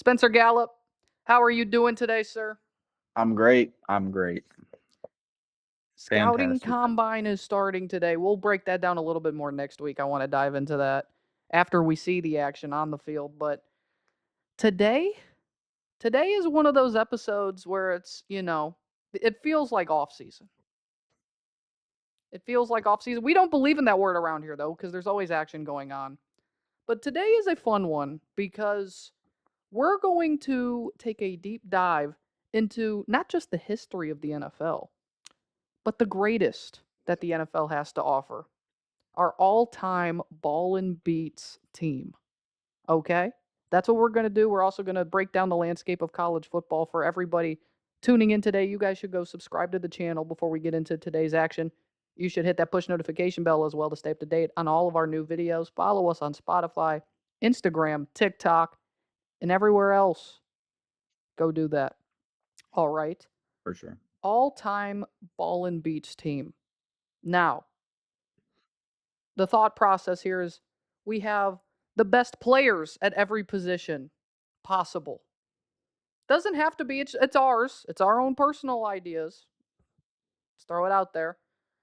Spencer Gallup, how are you doing today, sir? I'm great. I'm great. Scouting Fantastic. Combine is starting today. We'll break that down a little bit more next week. I want to dive into that after we see the action on the field. But today, today is one of those episodes where it feels like off season. It feels like off season. We don't believe in that word around here though, because there's always action going on. But today is a fun one because we're going to take a deep dive into not just the history of the NFL, but the greatest that the NFL has to offer. Our all-time Ball N Beatz team. Okay? That's what we're going to do. We're also going to break down the landscape of college football for everybody tuning in today. You guys should go subscribe to the channel before we get into today's action. You should hit that push notification bell as well to stay up to date on all of our new videos. Follow us on Spotify, Instagram, TikTok, and everywhere else. Go do that. All right. For sure. All-time Ball N Beatz team. Now, the thought process here is we have the best players at every position possible. Doesn't have to be, it's ours. It's our own personal ideas. Let's throw it out there.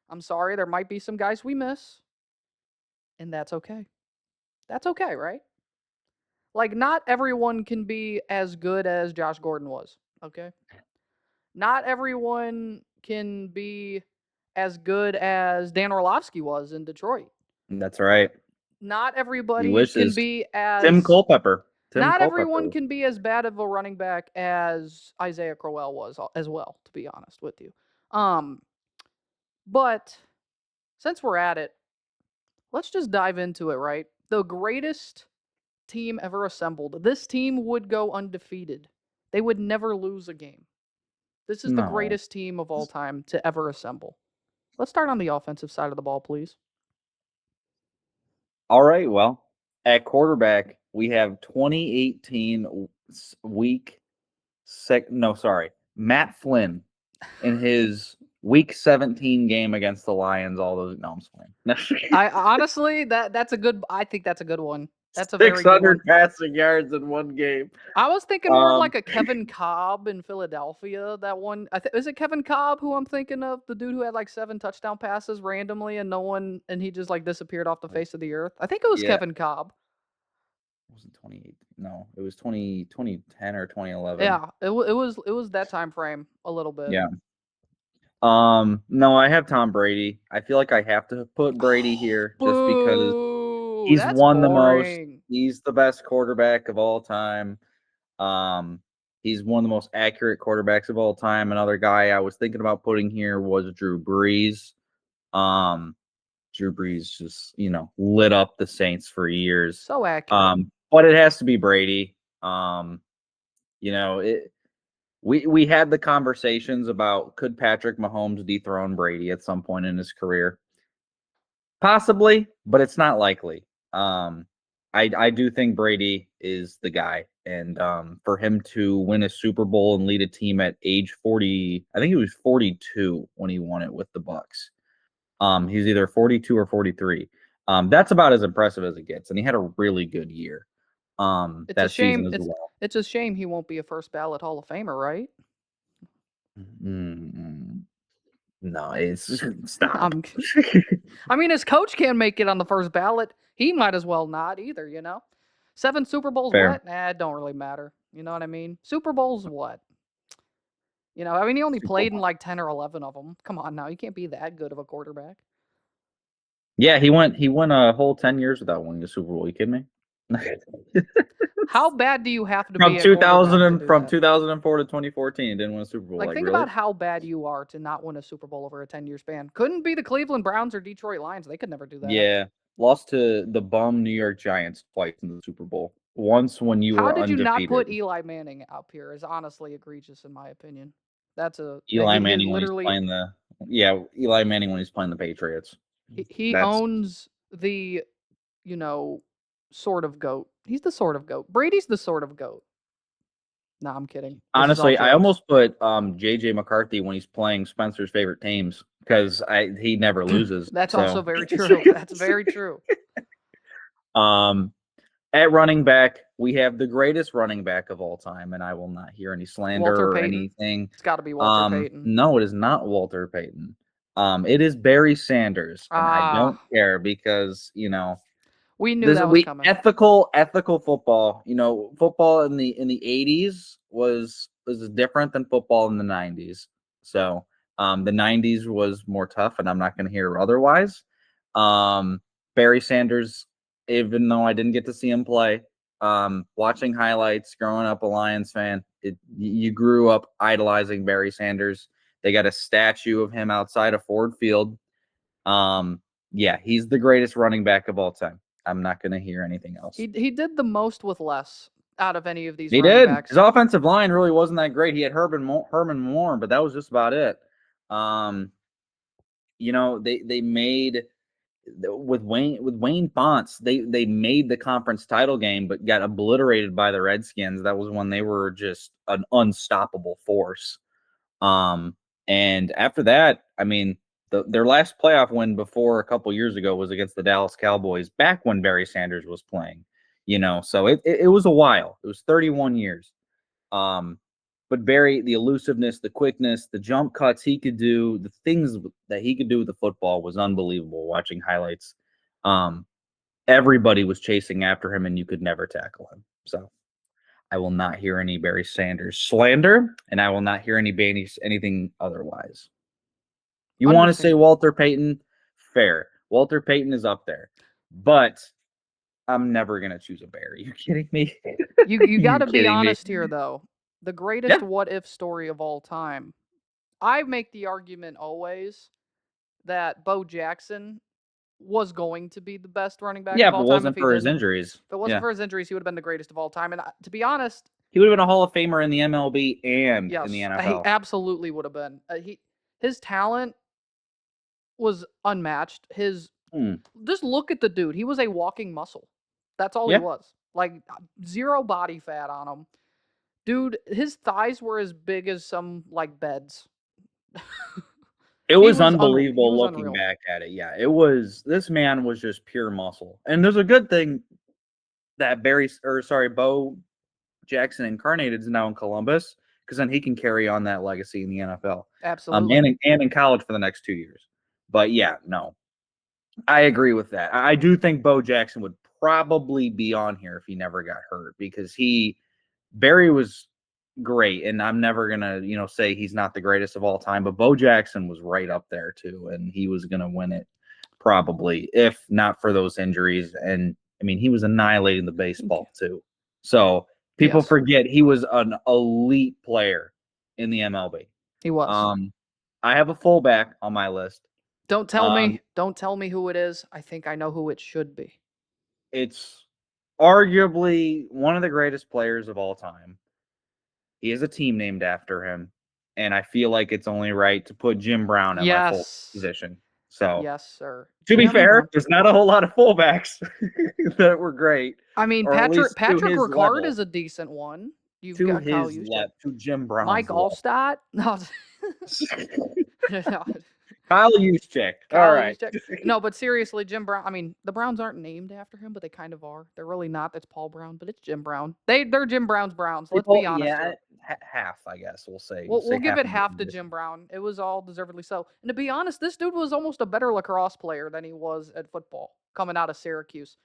I'm sorry, there might be some guys we miss, and that's okay. That's okay, right? Like, not everyone can be as good as Josh Gordon was, okay? Not everyone can be as good as Dan Orlovsky was in Detroit. That's right. Not He everybody can wishes. be Tim as Culpepper. Tim not Culpepper. everyone can be as bad of a running back as Isaiah Crowell was as well, to be honest with you. But since we're at it, let's just dive into it, right? The greatest team ever assembled. This team would go undefeated. They would never lose a game. This is the No. greatest team of all time to ever assemble. Let's start on the offensive side of the ball, please. All right. Well, at quarterback, we have 2018 Matt Flynn in his week 17 game against the Lions. All those. No, I'm just playing. I honestly that's a good. I think that's a good one. That's a very good one. 600 passing yards in one game. I was thinking more of like a Kevin Cobb in Philadelphia. That one, is it Kevin Cobb who I'm thinking of? The dude who had like 7 touchdown passes randomly and no one, and he just like disappeared off the face of the earth. I think it was Kevin Cobb. Was it 2018? No, it was 2010 or 2011. Yeah, it was that time frame a little bit. Yeah. No, I have Tom Brady. I feel like I have to put Brady here just because he's won the most. He's the best quarterback of all time. He's one of the most accurate quarterbacks of all time. Another guy I was thinking about putting here was Drew Brees. Drew Brees just, lit up the Saints for years. So accurate. But it has to be Brady. We had the conversations about could Patrick Mahomes dethrone Brady at some point in his career? Possibly, but it's not likely. I do think Brady is the guy, and for him to win a Super Bowl and lead a team at age 40, I think he was 42 when he won it with the Bucks. He's either 42 or 43. That's about as impressive as it gets, and he had a really good year. It's that a shame. season as well. It's a shame he won't be a first ballot Hall of Famer, right? No, it's stop. I mean, his coach can't make it on the first ballot. He might as well not either, 7 Super Bowls, Fair. what? It don't really matter. You know what I mean? Super Bowls, what? He only played in like 10 or 11 of them. Come on now, you can't be that good of a quarterback. Yeah, he went a whole 10 years without winning the Super Bowl. You kidding me? How bad do you have to from be 2000 from 2004 to 2014 didn't win a Super Bowl? Like think about how bad you are to not win a Super Bowl over a 10-year span. Couldn't be the Cleveland Browns or Detroit Lions. They could never do that. Yeah, lost to the bum New York Giants twice in the Super Bowl. Once when you were undefeated. How did you not put Eli Manning up here? Is honestly egregious in my opinion. That's Eli Manning literally when he's playing Eli Manning when he's playing the Patriots. He owns the, sort of GOAT. He's the sort of GOAT. Brady's the sort of GOAT. No, I'm kidding. Honestly, I almost put JJ McCarthy when he's playing Spencer's favorite teams because he never loses. That's also very true. That's very true. At running back, we have the greatest running back of all time, and I will not hear any Walter slander or Payton. anything. It's got to be Walter Payton. No, it is not Walter Payton. It is Barry Sanders, and I don't Ah, care because we knew this that was we coming. ethical football. Football in the 80s was different than football in the 90s. So the 90s was more tough, and I'm not going to hear otherwise. Barry Sanders, even though I didn't get to see him play, watching highlights, growing up a Lions fan, you grew up idolizing Barry Sanders. They got a statue of him outside of Ford Field. Yeah, he's the greatest running back of all time. I'm not going to hear anything else. He did the most with less out of any of these He running did. His backs. offensive line really wasn't that great. He had Herman Moore, but that was just about it. Um, they made with Wayne Fonts, they made the conference title game, but got obliterated by the Redskins. That was when they were just an unstoppable force. Um, and after that, I mean, their last playoff win before a couple years ago was against the Dallas Cowboys, back when Barry Sanders was playing. So it was a while. It was 31 years. Um, but Barry, the elusiveness, the quickness, the jump cuts he could do, the things that he could do with the football was unbelievable. Watching highlights, um, everybody was chasing after him, and you could never tackle him. So I will not hear any Barry Sanders slander, and I will not hear anything otherwise. You want to say Understandable. Walter Payton? Fair. Walter Payton is up there, but I'm never gonna choose a Barry. You kidding me? You got You to be kidding me? honest here, though. The greatest Yeah, what if story of all time. I make the argument always that Bo Jackson was going to be the best running back yeah. of If it all time if wasn't he for his didn't. injuries, If it wasn't yeah, for his injuries, he would have been the greatest of all time. And to be honest, he would have been a Hall of Famer in the MLB and in the yes, he NFL. absolutely would have been. His talent was unmatched. His Hmm. Just look at the dude. He was a walking muscle. That's all he Yeah, was. Like zero body fat on him. Dude, his thighs were as big as some like beds. it He was was unreal. He unbelievable was looking unreal. back at it. Yeah, it was. This man was just pure muscle, and there's a good thing that Bo Jackson incarnated is now in Columbus because then he can carry on that legacy in the NFL, Absolutely. and in college for the next 2 years. But yeah, no, I agree with that. I do think Bo Jackson would probably be on here if he never got hurt because Barry was great, and I'm never gonna say he's not the greatest of all time, but Bo Jackson was right up there too, and he was gonna win it probably if not for those injuries. And I mean, he was annihilating the baseball too. So people Yes, forget he was an elite player in the MLB. he was. Um, I have a fullback on my list. Don't tell Um, me. Don't tell me who it is. I think I know who it should be. it's arguably one of the greatest players of all time. He has a team named after him, and I feel like it's only right to put Jim Brown at my full Yes. position. So, Yes, sir. to be Jim fair, Brown. there's not a whole lot of fullbacks that were great, I mean, or at Patrick least to Patrick his Ricard level, is a decent one. You've got Kyle Juszczyk. to Jim Mike Brown's level. Allstott. No. Kyle Juszczyk. All Kyle right. Juszczyk. No, but seriously, Jim Brown. I mean, the Browns aren't named after him, but they kind of are. They're really not. That's Paul Brown, but it's Jim Brown. They're Jim Brown's Browns. Let's People, be honest yeah, here. half, I guess we'll say. We'll Say give half it of the half to Jim position. Brown. It was all deservedly so. And to be honest, this dude was almost a better lacrosse player than he was at football coming out of Syracuse.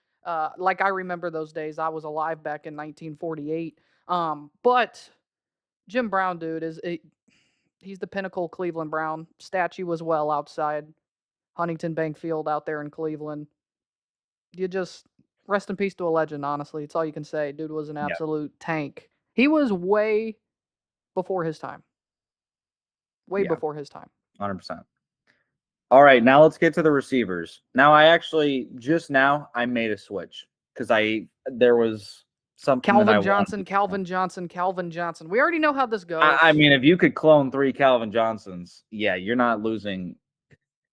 Like I remember those days. I was alive back in 1948. But Jim Brown, dude, he's the pinnacle Cleveland Brown statue as well outside Huntington Bank Field out there in Cleveland. You just rest in peace to a legend. Honestly, it's all you can say. Dude was an Yeah, absolute tank. He was way before his time. Way yeah, before his time. 100%. All right, now let's get to the receivers. Now, I actually just now I made a switch because there was something that I Calvin wanted Johnson, to clone. Calvin Johnson, Calvin Johnson. We already know how this I goes. mean, if you could clone 3 Calvin Johnsons, yeah, you're not losing.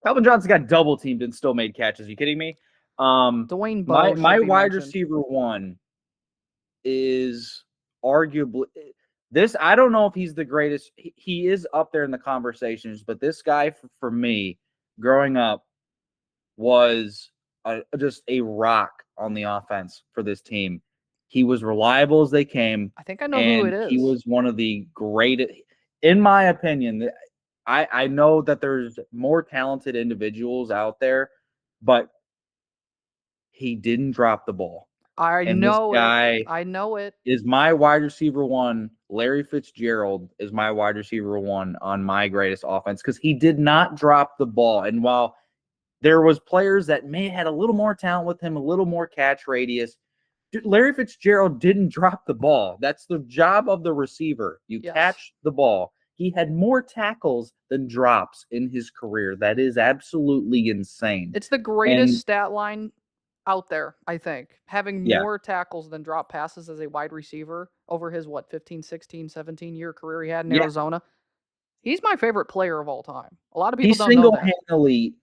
Calvin Johnson got double teamed and still made catches. You kidding me? Dwayne My Bowe should my be wide mentioned. receiver one is arguably this. I don't know if he's the greatest. He is up there in the conversations, but this guy for me growing up was just a rock on the offense for this team. He was reliable as they came, I think I know who it and he is. was one of the greatest, in my opinion. I know that there's more talented individuals out there, but he didn't drop the ball. I And this know it. guy I know it. is my wide receiver one. Larry Fitzgerald is my wide receiver one on my greatest offense because he did not drop the ball. And while there was players that may have had a little more talent with him, a little more catch radius, Larry Fitzgerald didn't drop the ball. That's the job of the receiver. You Yes. catch the ball. He had more tackles than drops in his career. That is absolutely insane. It's the greatest And stat line out there, I think. Having yeah, more tackles than drop passes as a wide receiver over his 15, 16, 17-year career he had in yeah, Arizona. He's my favorite player of all time. A lot of he people don't know single that. handedly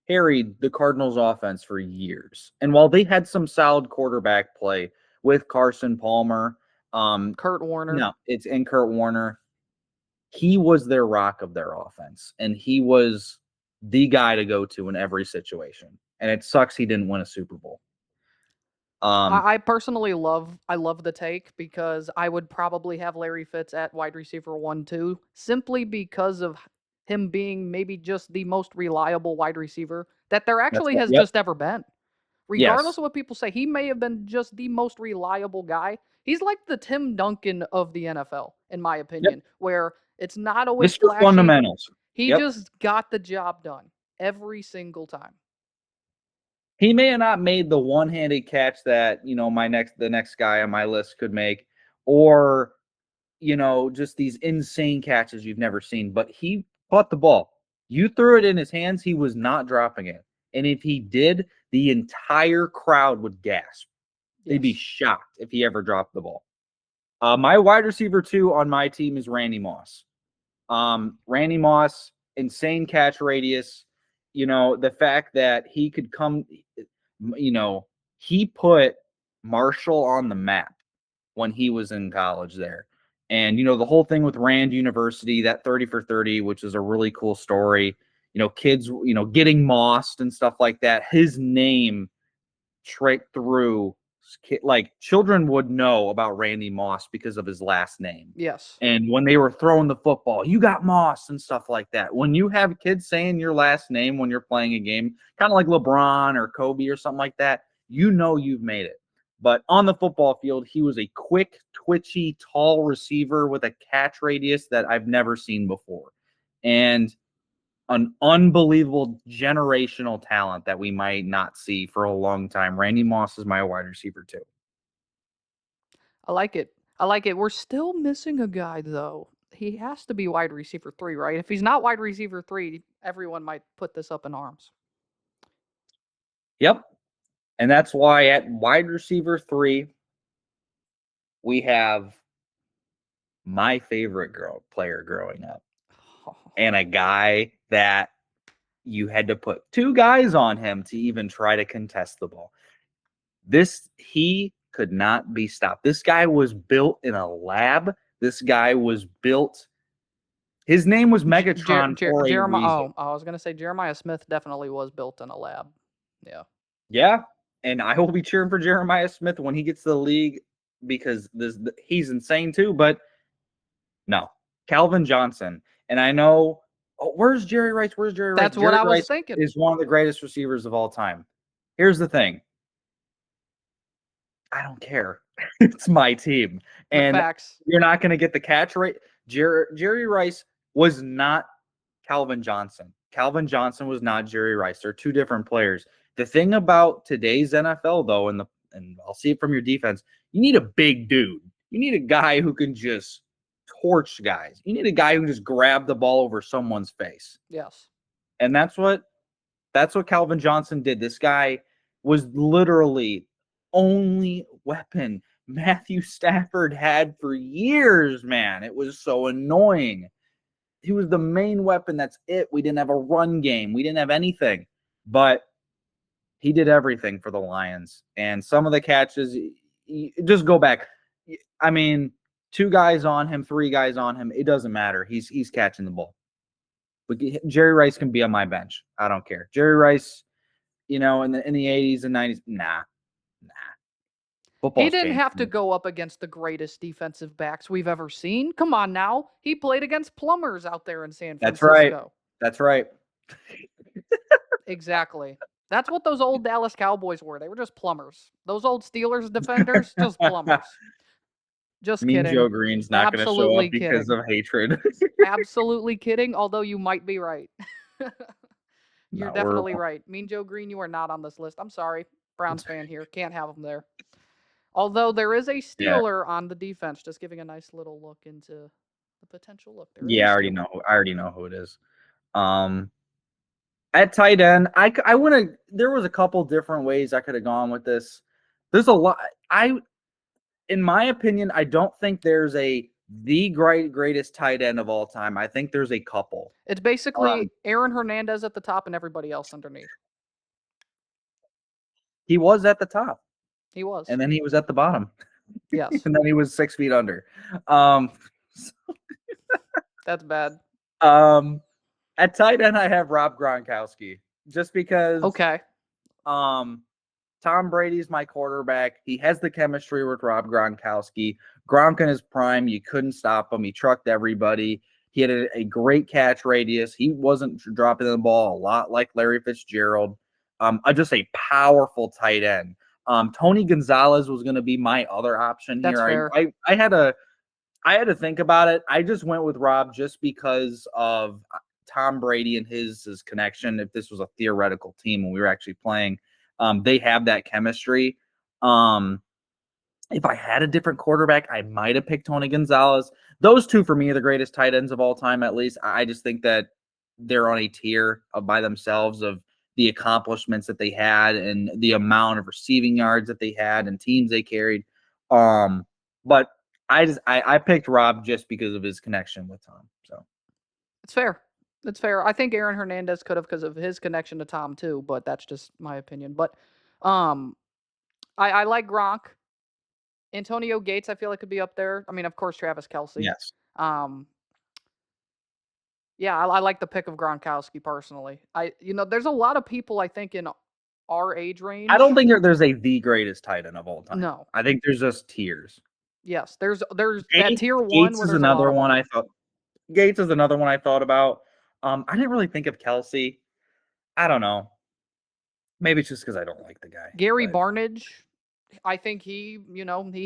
carried the Cardinals offense for years. And while they had some solid quarterback play with Carson Palmer, Kurt Warner. no, it's in Kurt Warner. He was their rock of their offense, and he was the guy to go to in every situation. And it sucks he didn't win a Super Bowl. I personally love the take because I would probably have Larry Fitz at wide receiver 1 too, simply because of him being maybe just the most reliable wide receiver that there That's actually what, has yep, just ever been. Regardless yes, of what people say, he may have been just the most reliable guy. He's like the Tim Duncan of the NFL, in my yep, opinion, where it's not always Mr. flashy. Fundamentals. He Yep. just got the job done every single time. He may have not made the one-handed catch that, the next guy on my list could make, or just these insane catches you've never seen, but he caught the ball. You threw it in his hands, he was not dropping it. And if he did, the entire crowd would gasp. They'd be Yes. shocked if he ever dropped the ball. My wide receiver 2 on my team is Randy Moss. Randy Moss, insane catch radius. The fact that he could come, he put Marshall on the map when he was in college there. And, the whole thing with Rand University, that 30 for 30, which is a really cool story. Kids, getting mossed and stuff like that. His name straight through, like children would know about Randy Moss because of his last name. Yes. And when they were throwing the football, you got Moss and stuff like that. When you have kids saying your last name when you're playing a game, kind of like LeBron or Kobe or something like that, you've made it. But on the football field, he was a quick, twitchy, tall receiver with a catch radius that I've never seen before. And an unbelievable generational talent that we might not see for a long time. Randy Moss is my wide receiver too. I like it. I like it. We're still missing a guy though. He has to be wide receiver 3, right? If he's not wide receiver 3, everyone might put this up in arms. Yep. And that's why at wide receiver 3, we have my favorite player growing up and a guy that you had to put 2 guys on him to even try to contest the ball. He could not be stopped. This guy was built in a lab. This guy was built. His name was Megatron for a Jeremiah. reason. Oh, I was gonna say Jeremiah Smith definitely was built in a lab. Yeah. Yeah, and I will be cheering for Jeremiah Smith when he gets to the league because he's insane too. But no, Calvin Johnson, and I know. Oh, where's Jerry Rice? Where's Jerry Rice? That's what Jerry I was Rice thinking. is one of the greatest receivers of all time. Here's the thing. I don't care. It's my team. And Facts. you're not going to get the catch rate. Jerry Rice was not Calvin Johnson. Calvin Johnson was not Jerry Rice. They're 2 different players. The thing about today's NFL, though, and I'll see it from your defense, you need a big dude. You need a guy who can just torch guys. You need a guy who just grab the ball over someone's face. Yes. And that's what Calvin Johnson did. This guy was literally only weapon Matthew Stafford had for years, man. It was so annoying. He was the main weapon. That's it. We didn't have a run game. We didn't have anything. But he did everything for the Lions. And some of the catches, just go back. I mean, 2 guys on him, 3 guys on him. It doesn't matter. He's catching the ball. But Jerry Rice can be on my bench. I don't care. Jerry Rice, in the 80s and 90s, nah. He Football's didn't changed. have to go up against the greatest defensive backs we've ever seen. Come on now. He played against plumbers out there in San That's right. Francisco. That's right. Exactly. That's what those old Dallas Cowboys were. They were just plumbers. Those old Steelers defenders, just plumbers. Just Mean Joe kidding. Green's not going to show up Absolutely because kidding. of hatred. Absolutely kidding, although you might be right. You're No, we're definitely right. Mean Joe Green, you are not on this list. I'm sorry. Browns fan here. Can't have him there. Although there is a yeah. Steeler on the defense, just giving a nice little look into the potential look. There is Yeah, a I already Steeler. know. I already know who it is. At tight end, I want to. There was a couple different ways I could have gone with this. There's a lot. In my opinion, I don't think there's the greatest tight end of all time. I think there's a couple. It's basically Aaron Hernandez at the top and everybody else underneath. He was at the top, He was. and then he was at the bottom, Yes. and then he was 6 feet under. Um, That's bad. At tight end, I have Rob Gronkowski, just because. Okay. Tom Brady's my quarterback. He has the chemistry with Rob Gronkowski. Gronk in his prime, you couldn't stop him. He trucked everybody. He had a great catch radius. He wasn't dropping the ball a lot like Larry Fitzgerald. Just a powerful tight end. Tony Gonzalez was going to be my other option That's here. fair. I had to think about it. I just went with Rob just because of Tom Brady and his connection. If this was a theoretical team and we were actually playing, they have that chemistry. If I had a different quarterback, I might have picked Tony Gonzalez. Those two for me are the greatest tight ends of all time, at least. I just think that they're on a tier by themselves of the accomplishments that they had and the amount of receiving yards that they had and teams they carried. But I picked Rob just because of his connection with Tom. So it's fair. It's fair. I think Aaron Hernandez could have because of his connection to Tom too, but that's just my opinion. But I like Gronk. Antonio Gates, I feel like could be up there. I mean, of course, Travis Kelce. yes, Yeah, I like the pick of Gronkowski personally. There's a lot of people I think in our age range. I don't think there's the greatest tight end of all time. No. I think there's just tiers. Yes, there's that tier one Gates where is there's another a lot one of I thought. Gates is another one I thought about. I didn't really think of Kelce. I don't know. Maybe it's just because I don't like the guy. Gary but Barnidge. I think he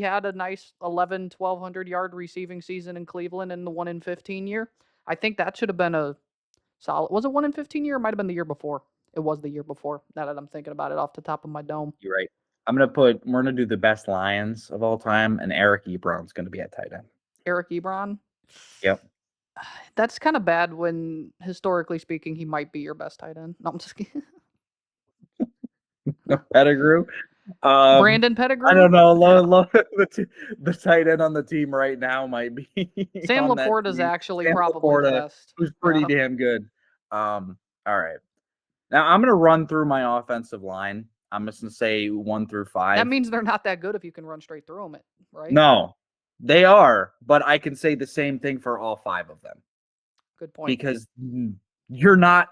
had a nice 1,100 yard receiving season in Cleveland in the 1 in 15 year. I think that should have been a solid. Was it 1 in 15 year? It might have been the year before. It was the year before. Now that I'm thinking about it off the top of my dome. You're right. We're gonna do the best Lions of all time, and Eric Ebron's gonna be at tight end. Eric Ebron. Yep. That's kind of bad when historically speaking he might be your best tight end. No, I'm just kidding. Pettigrew. Brandon Pettigrew. I don't know. The tight end on the team right now might be Sam on that Laporta is team. actually Sam probably the Laporta, best. who's pretty damn good. All right. Now I'm gonna run through my offensive line. I'm just gonna say 1 through 5. That means they're not that good if you can run straight through them, right? No, they are, but I can say the same thing for all 5 of them. Good point. Because you're not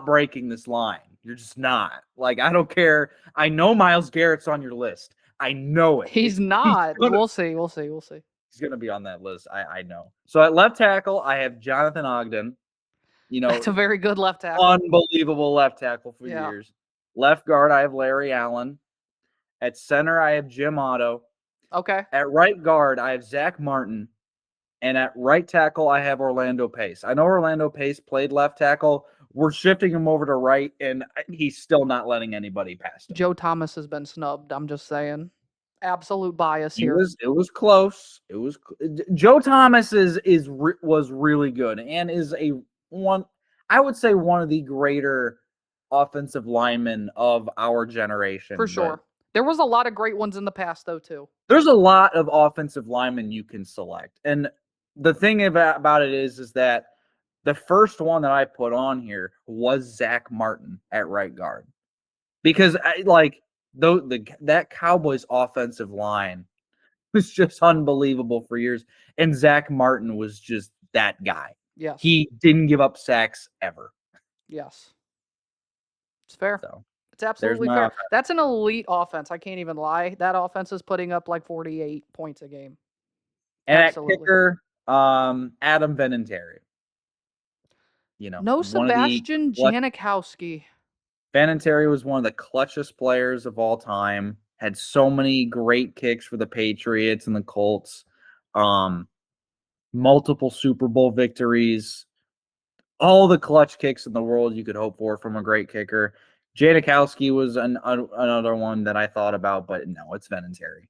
breaking this line. You're just not. Like, I don't care. I know Myles Garrett's on your list. I know it. He's not. We'll see. We'll see. We'll see. He's gonna be on that list. I know. So at left tackle, I have Jonathan Ogden. That's a very good left tackle. Unbelievable left tackle for years. Left guard, I have Larry Allen. At center, I have Jim Otto. Okay. At right guard, I have Zach Martin. And at right tackle, I have Orlando Pace. I know Orlando Pace played left tackle. We're shifting him over to right, and he's still not letting anybody past him. Joe Thomas has been snubbed. I'm just saying. Absolute bias here. It was close. Joe Thomas was really good and is I would say one of the greater offensive linemen of our generation. For sure. There was a lot of great ones in the past, though, too. There's a lot of offensive linemen you can select. And the thing about it is that the first one that I put on here was Zach Martin at right guard. Because that Cowboys offensive line was just unbelievable for years. And Zach Martin was just that guy. Yes. He didn't give up sacks ever. Yes. It's fair. So It's There's absolutely my fair. offense. That's an elite offense. I can't even lie. That offense is putting up like 48 points a game. And at Absolutely. kicker, Adam Vinatieri. No One of the Sebastian clutch. Janikowski. Vinatieri was one of the clutchest players of all time. Had so many great kicks for the Patriots and the Colts. Um, Multiple Super Bowl victories. All the clutch kicks in the world you could hope for from a great kicker. Janikowski was another one that I thought about, but no, it's Vinatieri.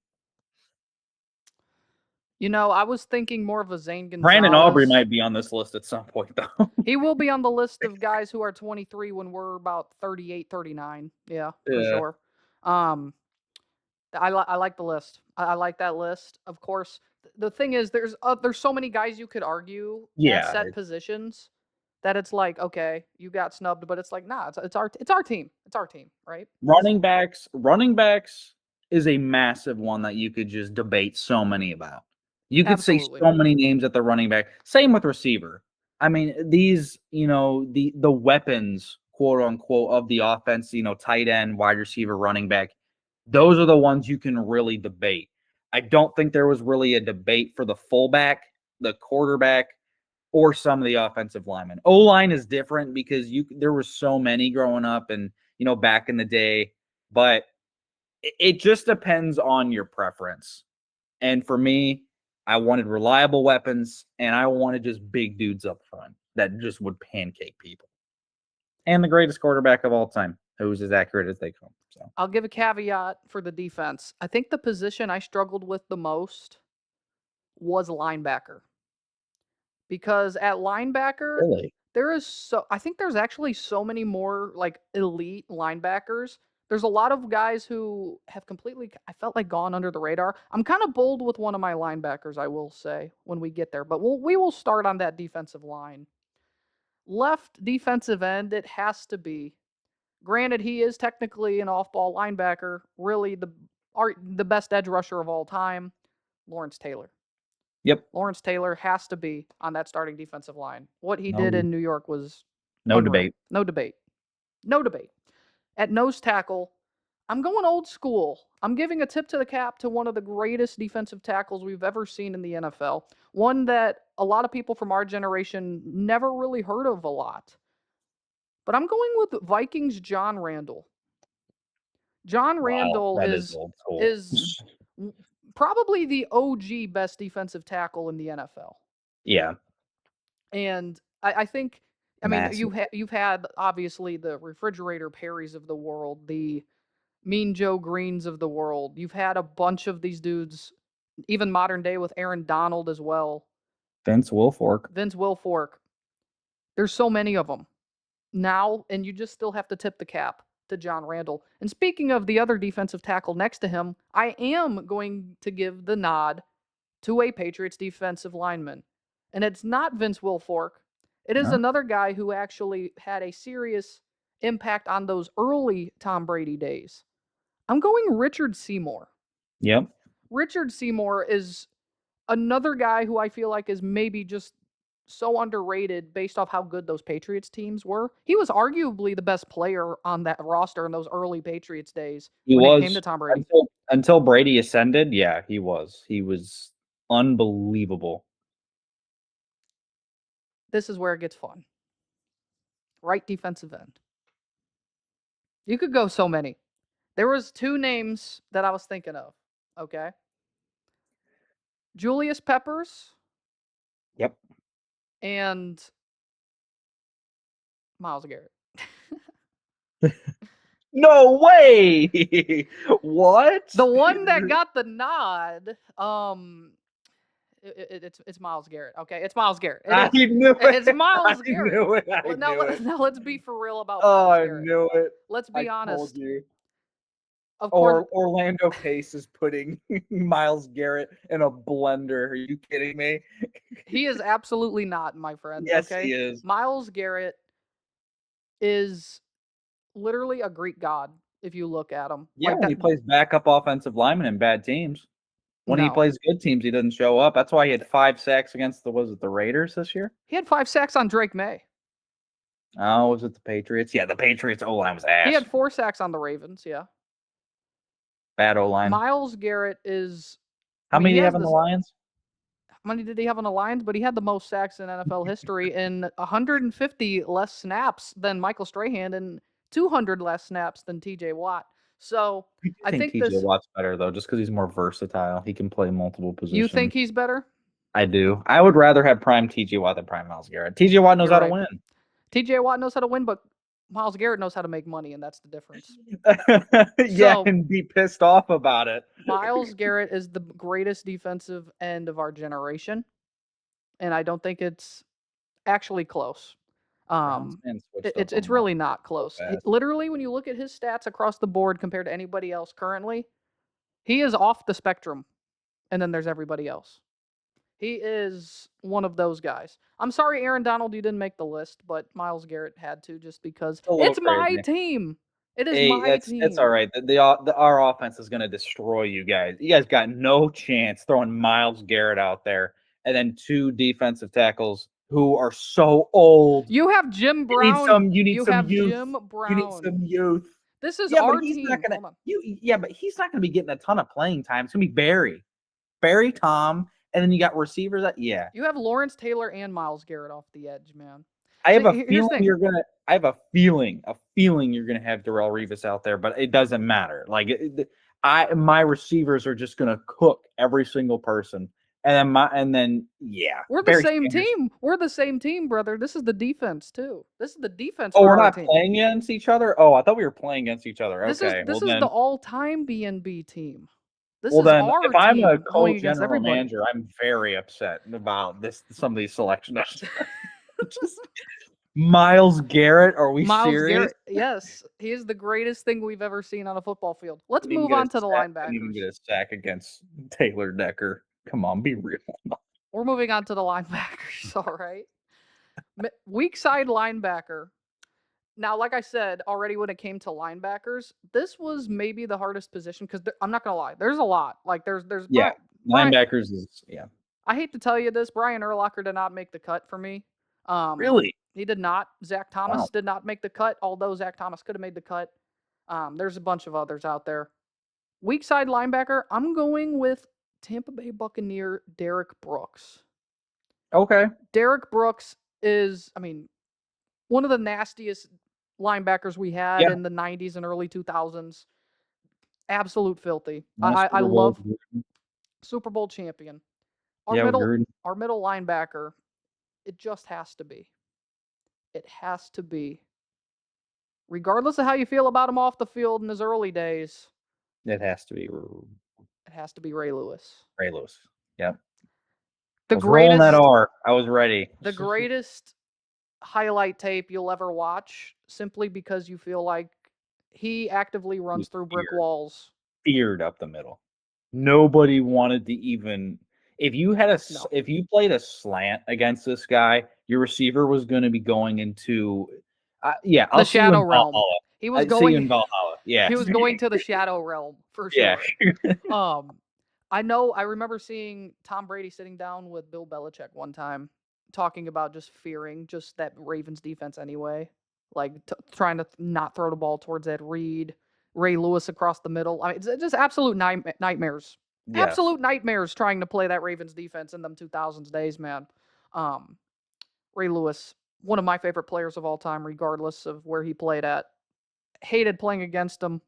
I was thinking more of a Zane Brandon Aubrey Gonzalez. might be on this list at some point, though. He will be on the list of guys who are 23 when we're about 38, 39. Yeah, for Yeah. sure. Um, I like the list. I like that list. Of course, the thing is, there's so many guys you could argue at Yeah. set positions that it's like, okay, you got snubbed, but it's like, nah, it's our team. It's our team, right? Running backs is a massive one that you could just debate so many about. You could say Absolutely. so many names at the running back. Same with receiver. I mean, these, the weapons, quote unquote, of the offense, tight end, wide receiver, running back, those are the ones you can really debate. I don't think there was really a debate for the fullback, the quarterback, or some of the offensive linemen. O-line is different because there were so many growing up and back in the day, but it just depends on your preference. And for me, I wanted reliable weapons and I wanted just big dudes up front that just would pancake people. And the greatest quarterback of all time, who's as accurate as they come. So I'll give a caveat for the defense. I think the position I struggled with the most was linebacker. Because at linebacker, really, I think there's actually so many more like elite linebackers. There's a lot of guys who have completely, I felt like, gone under the radar. I'm kind of bold with one of my linebackers, I will say, when we get there, but we will start on that defensive line. Left defensive end, it has to be. Granted, he is technically an off-ball linebacker, really the best edge rusher of all time, Lawrence Taylor. yep, Lawrence Taylor has to be on that starting defensive line. What he did no, in New York was no unreal. debate. No debate. No debate. At nose tackle, I'm going old school. I'm giving a tip to the cap to one of the greatest defensive tackles we've ever seen in the NFL. One that a lot of people from our generation never really heard of a lot. But I'm going with Vikings John Randall. John Wow, Randall that is is old school. is probably the OG best defensive tackle in the NFL. Yeah, And I think, I mean, massive. you've had obviously the refrigerator Perrys of the world, the Mean Joe Greens of the world. You've had a bunch of these dudes, even modern day with Aaron Donald as well, Vince Wilfork. Vince Wilfork. There's so many of them now, and you just still have to tip the cap to John Randall. And speaking of the other defensive tackle next to him, I am going to give the nod to a Patriots defensive lineman. And it's not Vince Wilfork. It is Huh? another guy who actually had a serious impact on those early Tom Brady days. I'm going Richard Seymour. Yep. Richard Seymour is another guy who I feel like is maybe just so underrated based off how good those Patriots teams were. He was arguably the best player on that roster in those early Patriots days He when it came to was Tom Brady. until Brady ascended. Yeah, he was. He was unbelievable. This is where it gets fun. Right defensive end. You could go so many. There was two names that I was thinking of. Okay. Julius Peppers Yep. and Miles Garrett. No way. What? The one that got the nod, it's Miles Garrett. Okay, it's Miles Garrett. It I is. knew It's it. I Miles Garrett. knew it. I Now, knew it. now let's be for real about Oh, Miles I Garrett. knew it. Let's I be told honest. you. Of course, Or Orlando Pace is putting Miles Garrett in a blender. Are you kidding me? he is absolutely not, my friend. Yes, Okay, he is. Miles Garrett is literally a Greek god if you look at him Yeah, like when that. he plays backup offensive lineman in bad teams. When he No, plays good teams, he doesn't show up. That's why he had 5 sacks against the Raiders this year? he had 5 sacks on Drake May. Oh, was it the Patriots? Yeah, the Patriots O-line was He ass. had 4 sacks on the Ravens, yeah. Bad O-line. Myles Garrett is I How mean, many he do you has have on the this Lions? how many did he have on the Lions? But he had the most sacks in NFL history and 150 less snaps than Michael Strahan and 200 less snaps than TJ Watt. So, I do I think think TJ this Watt's better though, just because he's more versatile. He can play multiple you think positions. he's better? I do. I would rather have prime TJ Watt than prime Miles Garrett. TJ Watt knows You're how to right. win. TJ Watt knows how to win, but Myles Garrett knows how to make money, and that's the difference. Yeah, So, and be pissed off about it. Myles Garrett is the greatest defensive end of our generation, and I don't think it's actually close. Browns Um, fans it, switched up it's on it's Myles really not so close. fast. Literally, when you look at his stats across the board compared to anybody else currently, he is off the spectrum, and then there's everybody else. He is one of those guys. I'm sorry, Aaron Donald, you didn't make the list, but Myles Garrett had to just because It's a little it's my crazy. team. It is Hey, my that's all team. right. Our offense is going to destroy you guys. You guys got no chance throwing Miles Garrett out there, and then two defensive tackles who are so old. You have Jim You need Brown. some. You need You some have youth. Jim You need Brown. some youth. This is Yeah, but our he's not team. gonna. Hold on. Yeah, but he's not gonna be getting a ton of playing time. It's gonna be Barry, Tom, and then you got receivers. Yeah, You have Lawrence Taylor and Miles Garrett off the edge, man. I have See, a here's feeling the thing. you're gonna. I have a feeling you're gonna have Darrell Revis out there, but it doesn't matter. Like, my receivers are just gonna cook every single person, and then yeah, We're the Barry same Sanders. team. We're the same team, brother. This is the defense too. This is the defense Oh, for we're our not team. playing against each other. Oh, I thought we were playing against each other. This is Okay, this is the all-time BNB team. This is then our if I'm a team going against co-general everybody. manager, I'm very upset about some of these selections. Just Miles Garrett, are we Miles serious? Garrett, yes, he is the greatest thing we've ever seen on a football field. Let's Didn't even move get a on to the sack. Didn't even linebackers. get a sack against Taylor Decker. Come on, be real. We're moving on to the linebackers, all right? Weak side linebacker. Now, like I said already, when it came to linebackers, this was maybe the hardest position because I'm not gonna lie, there's a lot. Like there's Yeah, Brian. linebackers is I hate to tell you this, Brian Urlacher did not make the cut for me. really He did not. Zach wow. Thomas did not make the cut, although Zach Thomas could have made the cut. There's a bunch of others out there. Weak side linebacker, I'm going with Tampa Bay Buccaneer Derek Brooks. Okay, Derek Brooks is, I mean, one of the nastiest linebackers we had yeah, in the 90s and early 2000s. Absolute filthy. nice I Super Bowl. love Super Bowl champion. Our Yeah, with middle Gruden. our middle linebacker, it just has to be. It has to be. Regardless of how you feel about him off the field in his early days, It has to be it has to be Ray Lewis. Ray Lewis. Yep, The was rolling that greatest R. I was ready. the greatest highlight tape you'll ever watch simply because you feel like he actively runs He's through brick feared, walls. feared up the middle. Nobody wanted to even. No. If you played a slant against this guy, your receiver was going to be going into. Yeah, The I'll see you shadow in realm. Valhalla. He was I see you going in Valhalla. Yeah, he was going to the shadow realm for yeah. sure. Um, I remember seeing Tom Brady sitting down with Bill Belichick one time, talking about just fearing just that Ravens defense anyway, like trying to not throw the ball towards Ed Reed, Ray Lewis across the middle. I mean, it's just absolute nightmares, Yes, absolute nightmares trying to play that Ravens defense in them 2000s days, man. Um, Ray Lewis, one of my favorite players of all time, regardless of where he played at. Hated playing against him,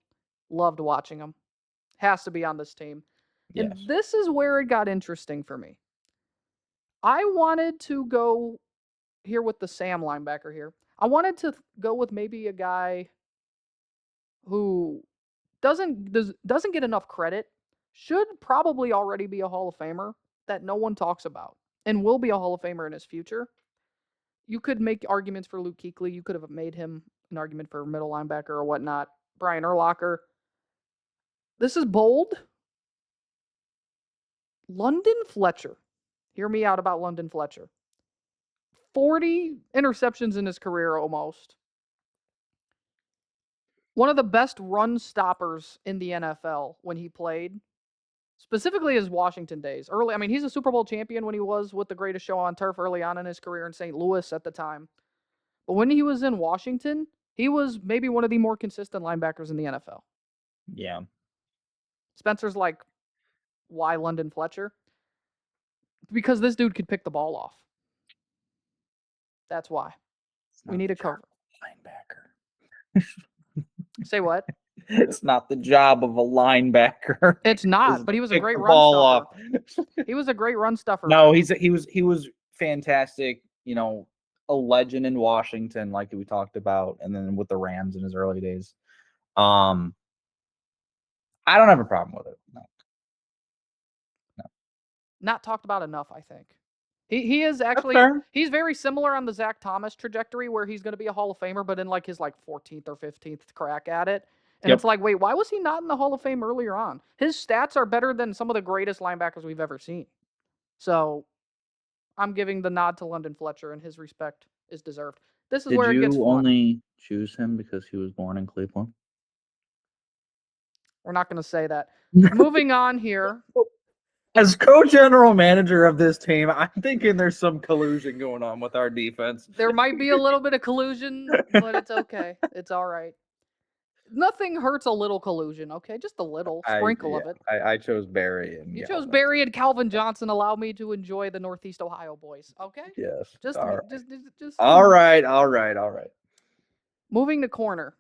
loved watching him. Has to be on this team. And yes. this is where it got interesting for me. I wanted to go here with the Sam linebacker here. I wanted to go with maybe a guy who doesn't get enough credit, should probably already be a Hall of Famer that no one talks about, and will be a Hall of Famer in his future. You could make arguments for Luke Kuechly. You could have made him an argument for middle linebacker or whatnot. Brian Urlacher. This is bold. London Fletcher. Hear me out about London Fletcher. 40 interceptions in his career almost. One of the best run stoppers in the NFL when he played, specifically his Washington days. Early, I mean, he's a Super Bowl champion when he was with the greatest show on turf early on in his career in St. Louis at the time. But when he was in Washington, he was maybe one of the more consistent linebackers in the NFL. Yeah. Spencer's like, why London Fletcher? Because this dude could pick the ball off. That's why. It's We not need the a job cover. of a linebacker. Say what? It's not the job of a linebacker. It's Is not, to but he was a pick great the run ball stuffer. off. He was a great run stuffer. No, he was fantastic, a legend in Washington, like we talked about, and then with the Rams in his early days. Um, I don't have a problem with it. No, no. Not talked about enough, I think. He is That's actually fair. he's very similar on the Zach Thomas trajectory where he's going to be a Hall of Famer, but in like his 14th or 15th crack at it. And it's Yep. like, wait, why was he not in the Hall of Fame earlier on? His stats are better than some of the greatest linebackers we've ever seen. So I'm giving the nod to London Fletcher, and his respect is deserved. This is Did where it gets you fun. only choose him because he was born in Cleveland? We're not going to say that. Moving on here. As co-general manager of this team, I'm thinking there's some collusion going on with our defense. There might be a little bit of collusion, but it's okay. It's all right. Nothing hurts a little collusion, okay? Just a little sprinkle of it. I chose Barry and You chose Galvin. Barry and Calvin Johnson. Allow me to enjoy the Northeast Ohio boys, okay? Yes. Just, All right. just. All right. All right. All right. Moving to corner.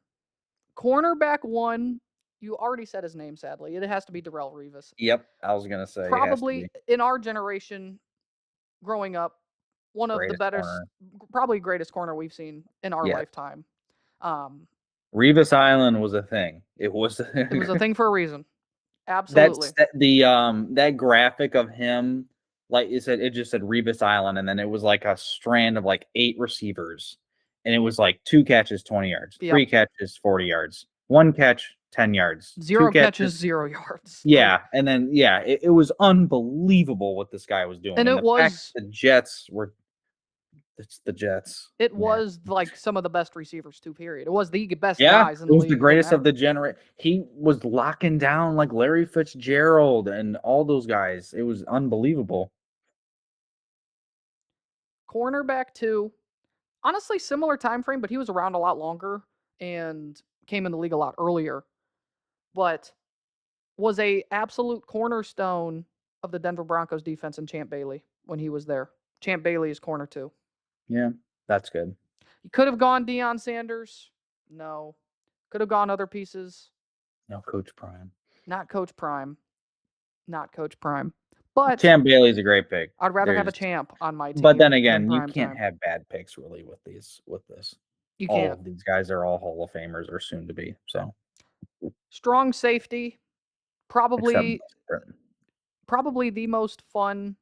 Cornerback one. You already said his name. Sadly, it has to be Darrelle Revis. Yep. I was gonna say it has to Probably be in our generation, growing up, one of the greatest better, corner. probably greatest corner we've seen in our Yeah. lifetime. Revis Island was a thing. It was. It was a thing for a reason. Absolutely. That graphic of him, like it said, it just said Revis Island, and then it was like a strand of like 8 receivers, and it was like 2 catches, 20 yards, Yep. 3 catches, 40 yards, 1 catch, 10 yards, 0 2 catches, 0 yards. Yeah, and then it was unbelievable what this guy was doing, And and it the fact was the Jets were. It's the Jets. it Yeah. was like some of the best receivers too, period. It was the best Yeah, guys in it the was the league. greatest of the generation. He was locking down like Larry Fitzgerald and all those guys. It was unbelievable. Cornerback 2, honestly similar time frame, but he was around a lot longer and came in the league a lot earlier. But was a absolute cornerstone of the Denver Broncos defense in Champ Bailey when he was there. Champ Bailey is corner 2. Yeah, that's good. He could have gone Deion Sanders. No. Could have gone other pieces. No, Coach Prime. Not Coach Prime. Not Coach Prime. But Champ Bailey's a great pick. I'd rather have a champ on my team. But then than again, you Prime can't time. have bad picks really with this. You All can't. of these guys are all Hall of Famers or soon to be. So Strong safety. Probably except the most fun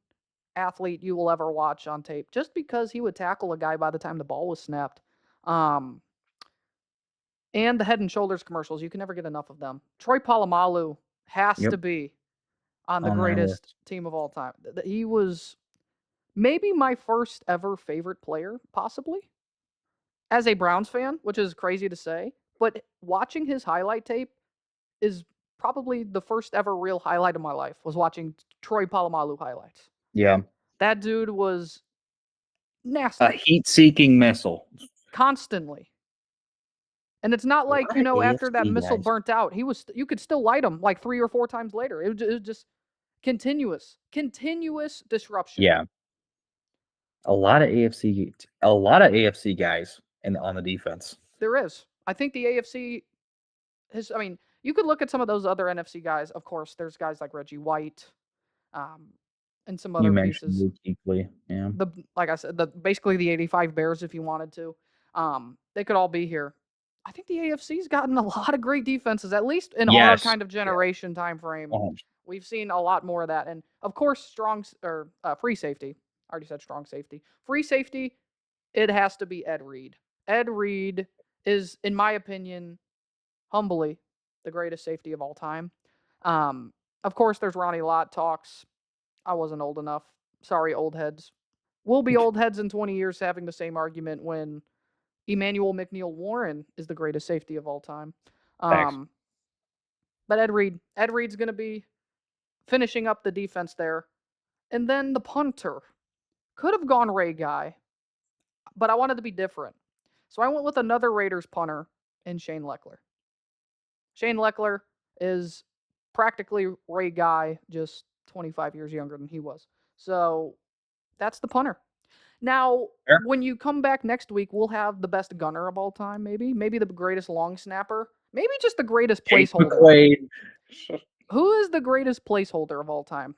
athlete you will ever watch on tape, just because he would tackle a guy by the time the ball was snapped. And the Head and Shoulders commercials, you can never get enough of them. Troy Polamalu has Yep. to be on the On my greatest list. team of all time. He was maybe my first ever favorite player, possibly, as a Browns fan, which is crazy to say. But watching his highlight tape is probably the first ever real highlight of my life, was watching Troy Polamalu highlights. Yeah. That dude was nasty. A heat-seeking missile. Constantly. And it's not like, lot of after that AFC missile guys. burnt out, you could still light him like 3 or 4 times later. It was just continuous disruption. Yeah. A lot of AFC guys on the defense. There is. I think the AFC you could look at some of those other NFC guys. Of course, there's guys like Reggie White, and some You other mentioned pieces. Luke Kuechly, yeah. Like I said, basically the 85 Bears, if you wanted to. They could all be here. I think the AFC's gotten a lot of great defenses, at least in our Yes. kind of generation time frame. Oh, We've seen a lot more of that. And of course, free safety. I already said strong safety. Free safety, it has to be Ed Reed. Ed Reed is, in my opinion, humbly, the greatest safety of all time. Of course, there's Ronnie Lott talks. I wasn't old enough. Sorry, old heads. We'll be old heads in 20 years having the same argument when Emmanuel McNeil Warren is the greatest safety of all time. thanks. But Ed Reed's going to be finishing up the defense there. And then the punter. Could have gone Ray Guy, but I wanted to be different. So I went with another Raiders punter in Shane Leckler. Shane Leckler is practically Ray Guy, just 25 years younger than he was. So that's the punter. Now, Fair. when you come back next week, we'll have the best gunner of all time, maybe the greatest long snapper, maybe just the greatest Jake placeholder. McQuaid. Who is the greatest placeholder of all time?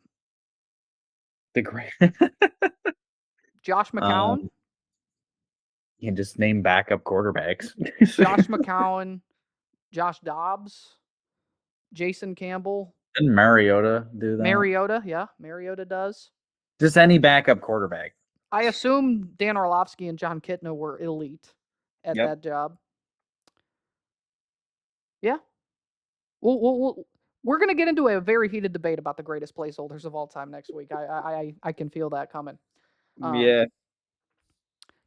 The great. Josh McCown? You can just name backup quarterbacks. Josh McCown, Josh Dobbs, Jason Campbell, Didn't Mariota do that? Mariota. Yeah, Mariota does. Just any backup quarterback. I assume Dan Orlovsky and John Kitna were elite at Yep. that job. Yeah. We're going to get into a very heated debate about the greatest placeholders of all time next week. I can feel that coming. Yeah.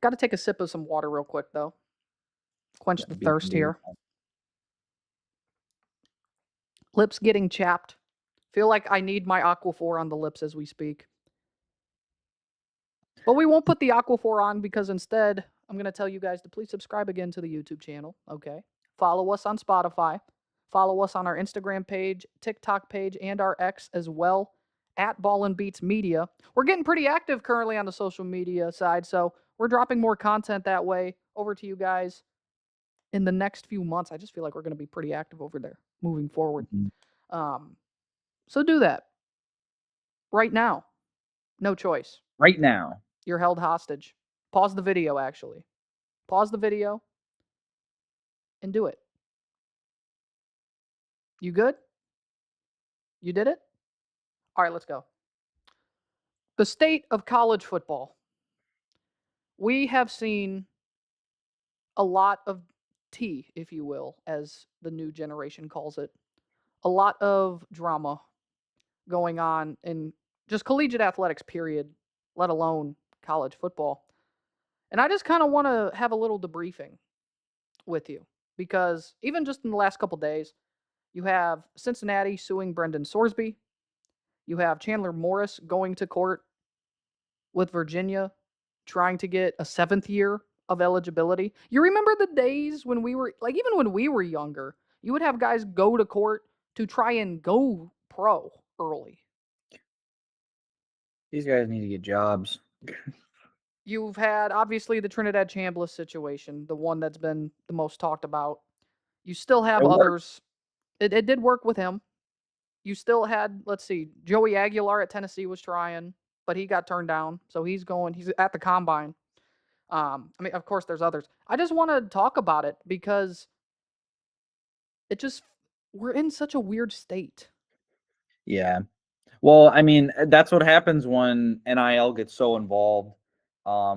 Got to take a sip of some water real quick, though. Quench the thirst here. Lips getting chapped. Feel like I need my Aquaphor on the lips as we speak. But we won't put the Aquaphor on because instead, I'm going to tell you guys to please subscribe again to the YouTube channel, okay? Follow us on Spotify. Follow us on our Instagram page, TikTok page, and our X as well, at Ball N Beatz Media. We're getting pretty active currently on the social media side, so we're dropping more content that way over to you guys in the next few months. I just feel like we're going to be pretty active over there moving forward. So do that right now. No choice. Right now. You're held hostage. Pause the video, actually. Pause the video and do it. You good? You did it? All right, let's go. The state of college football. We have seen a lot of tea, if you will, as the new generation calls it. A lot of drama going on in just collegiate athletics, period, let alone college football. And I just kind of want to have a little debriefing with you because even just in the last couple days, you have Cincinnati suing Brendan Sorsby. You have Chandler Morris going to court with Virginia trying to get a 7th year of eligibility. You remember the days when we were, like, even when we were younger, you would have guys go to court to try and go pro early. These guys need to get jobs. You've had, obviously, the Trinidad Chambliss situation, the one that's been the most talked about. You still have others. It did work with him. You still had, let's see, Joey Aguilar at Tennessee was trying, but he got turned down. So he's at the combine. I mean, of course, there's others. I just want to talk about it because we're in such a weird state. Yeah. Well, I mean, that's what happens when NIL gets so involved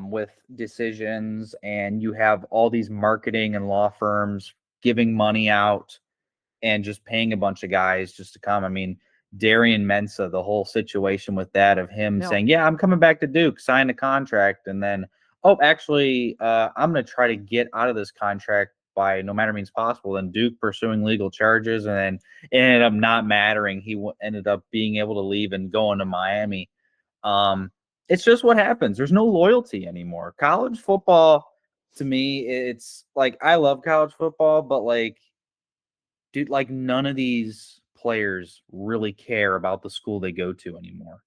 with decisions, and you have all these marketing and law firms giving money out and just paying a bunch of guys just to come. I mean, Darian Mensah, the whole situation with that of him saying, "Yeah, I'm coming back to Duke, sign a contract," and then, "Oh, actually, I'm going to try to get out of this contract by no matter means possible." And Duke pursuing legal charges, and then it ended up not mattering. He ended up being able to leave and going to Miami. It's just what happens. There's no loyalty anymore. College football, to me, it's like I love college football, but like, dude, like none of these players really care about the school they go to anymore.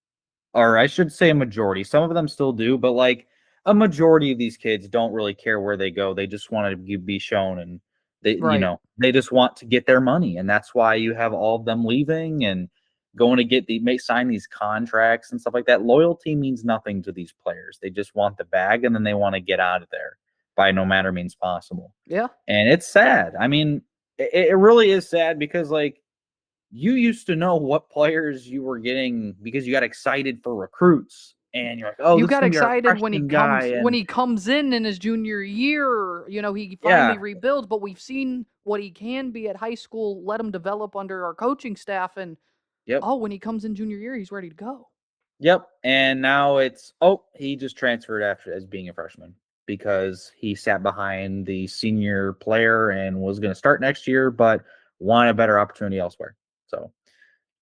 Or I should say a majority. Some of them still do, but like a majority of these kids don't really care where they go. They just want to be shown, and they just want to get their money. And that's why you have all of them leaving and going to sign these contracts and stuff like that. Loyalty means nothing to these players. They just want the bag, and then they want to get out of there by no matter means possible. Yeah. And it's sad. I mean, it really is sad because like you used to know what players you were getting because you got excited for recruits, and you're like, "Oh, You this is got gonna be our excited when freshman guy." he comes in his junior year. You know, he finally rebuilds, but we've seen what he can be at high school. Let him develop under our coaching staff, and when he comes in junior year, he's ready to go. Yep. And now he just transferred after as being a freshman because he sat behind the senior player and was going to start next year, but wanted a better opportunity elsewhere. So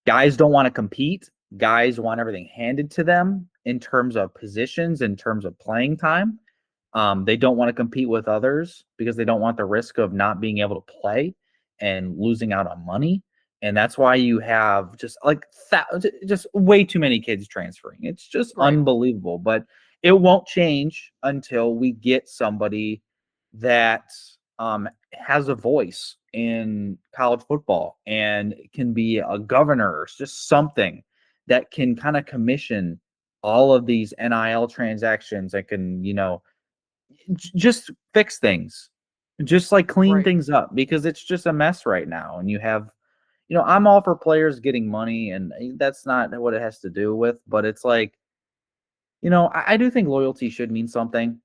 guys don't want to compete. Guys want everything handed to them in terms of positions, in terms of playing time. They don't want to compete with others because they don't want the risk of not being able to play and losing out on money. And that's why you have just like just way too many kids transferring. It's just Right. unbelievable. But it won't change until we get somebody that has a voice in college football and can be a governor or just something that can kind of commission all of these NIL transactions that can, just fix things, just like clean Right. things up because it's just a mess right now. And I'm all for players getting money, and that's not what it has to do with, but it's like, I do think loyalty should mean something.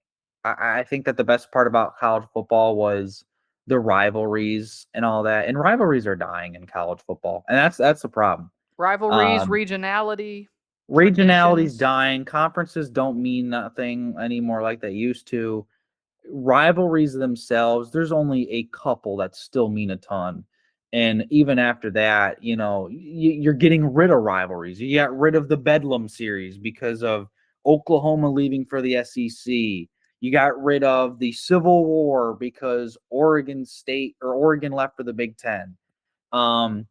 I think that the best part about college football was the rivalries and all that, and rivalries are dying in college football, and that's the problem. Rivalries, Um, regionality, Regionality's traditions. dying. Conferences don't mean nothing anymore like they used to. Rivalries themselves, there's only a couple that still mean a ton. And even after that, you're getting rid of rivalries. You got rid of the Bedlam series because of Oklahoma leaving for the SEC. You got rid of the Civil War because Oregon left for the Big Ten. Um,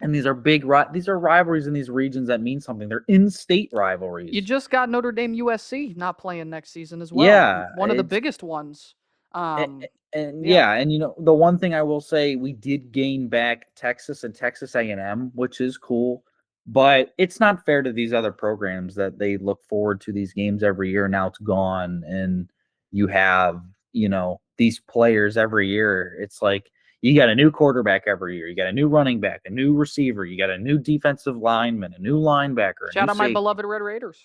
and these are rivalries in these regions that mean something. They're in-state You rivalries. just got Notre Dame USC not playing next season as well. Yeah, One of the biggest ones. A- Um, and yeah, yeah, and the one thing I will say, we did gain back Texas and Texas A&M, which is cool, but it's not fair to these other programs that they look forward to these games every year. Now it's gone, and you have these players every year. It's like you got a new quarterback every year, you got a new running back, a new receiver, you got a new defensive lineman, a new linebacker, a new shout out my safety. beloved Red Raiders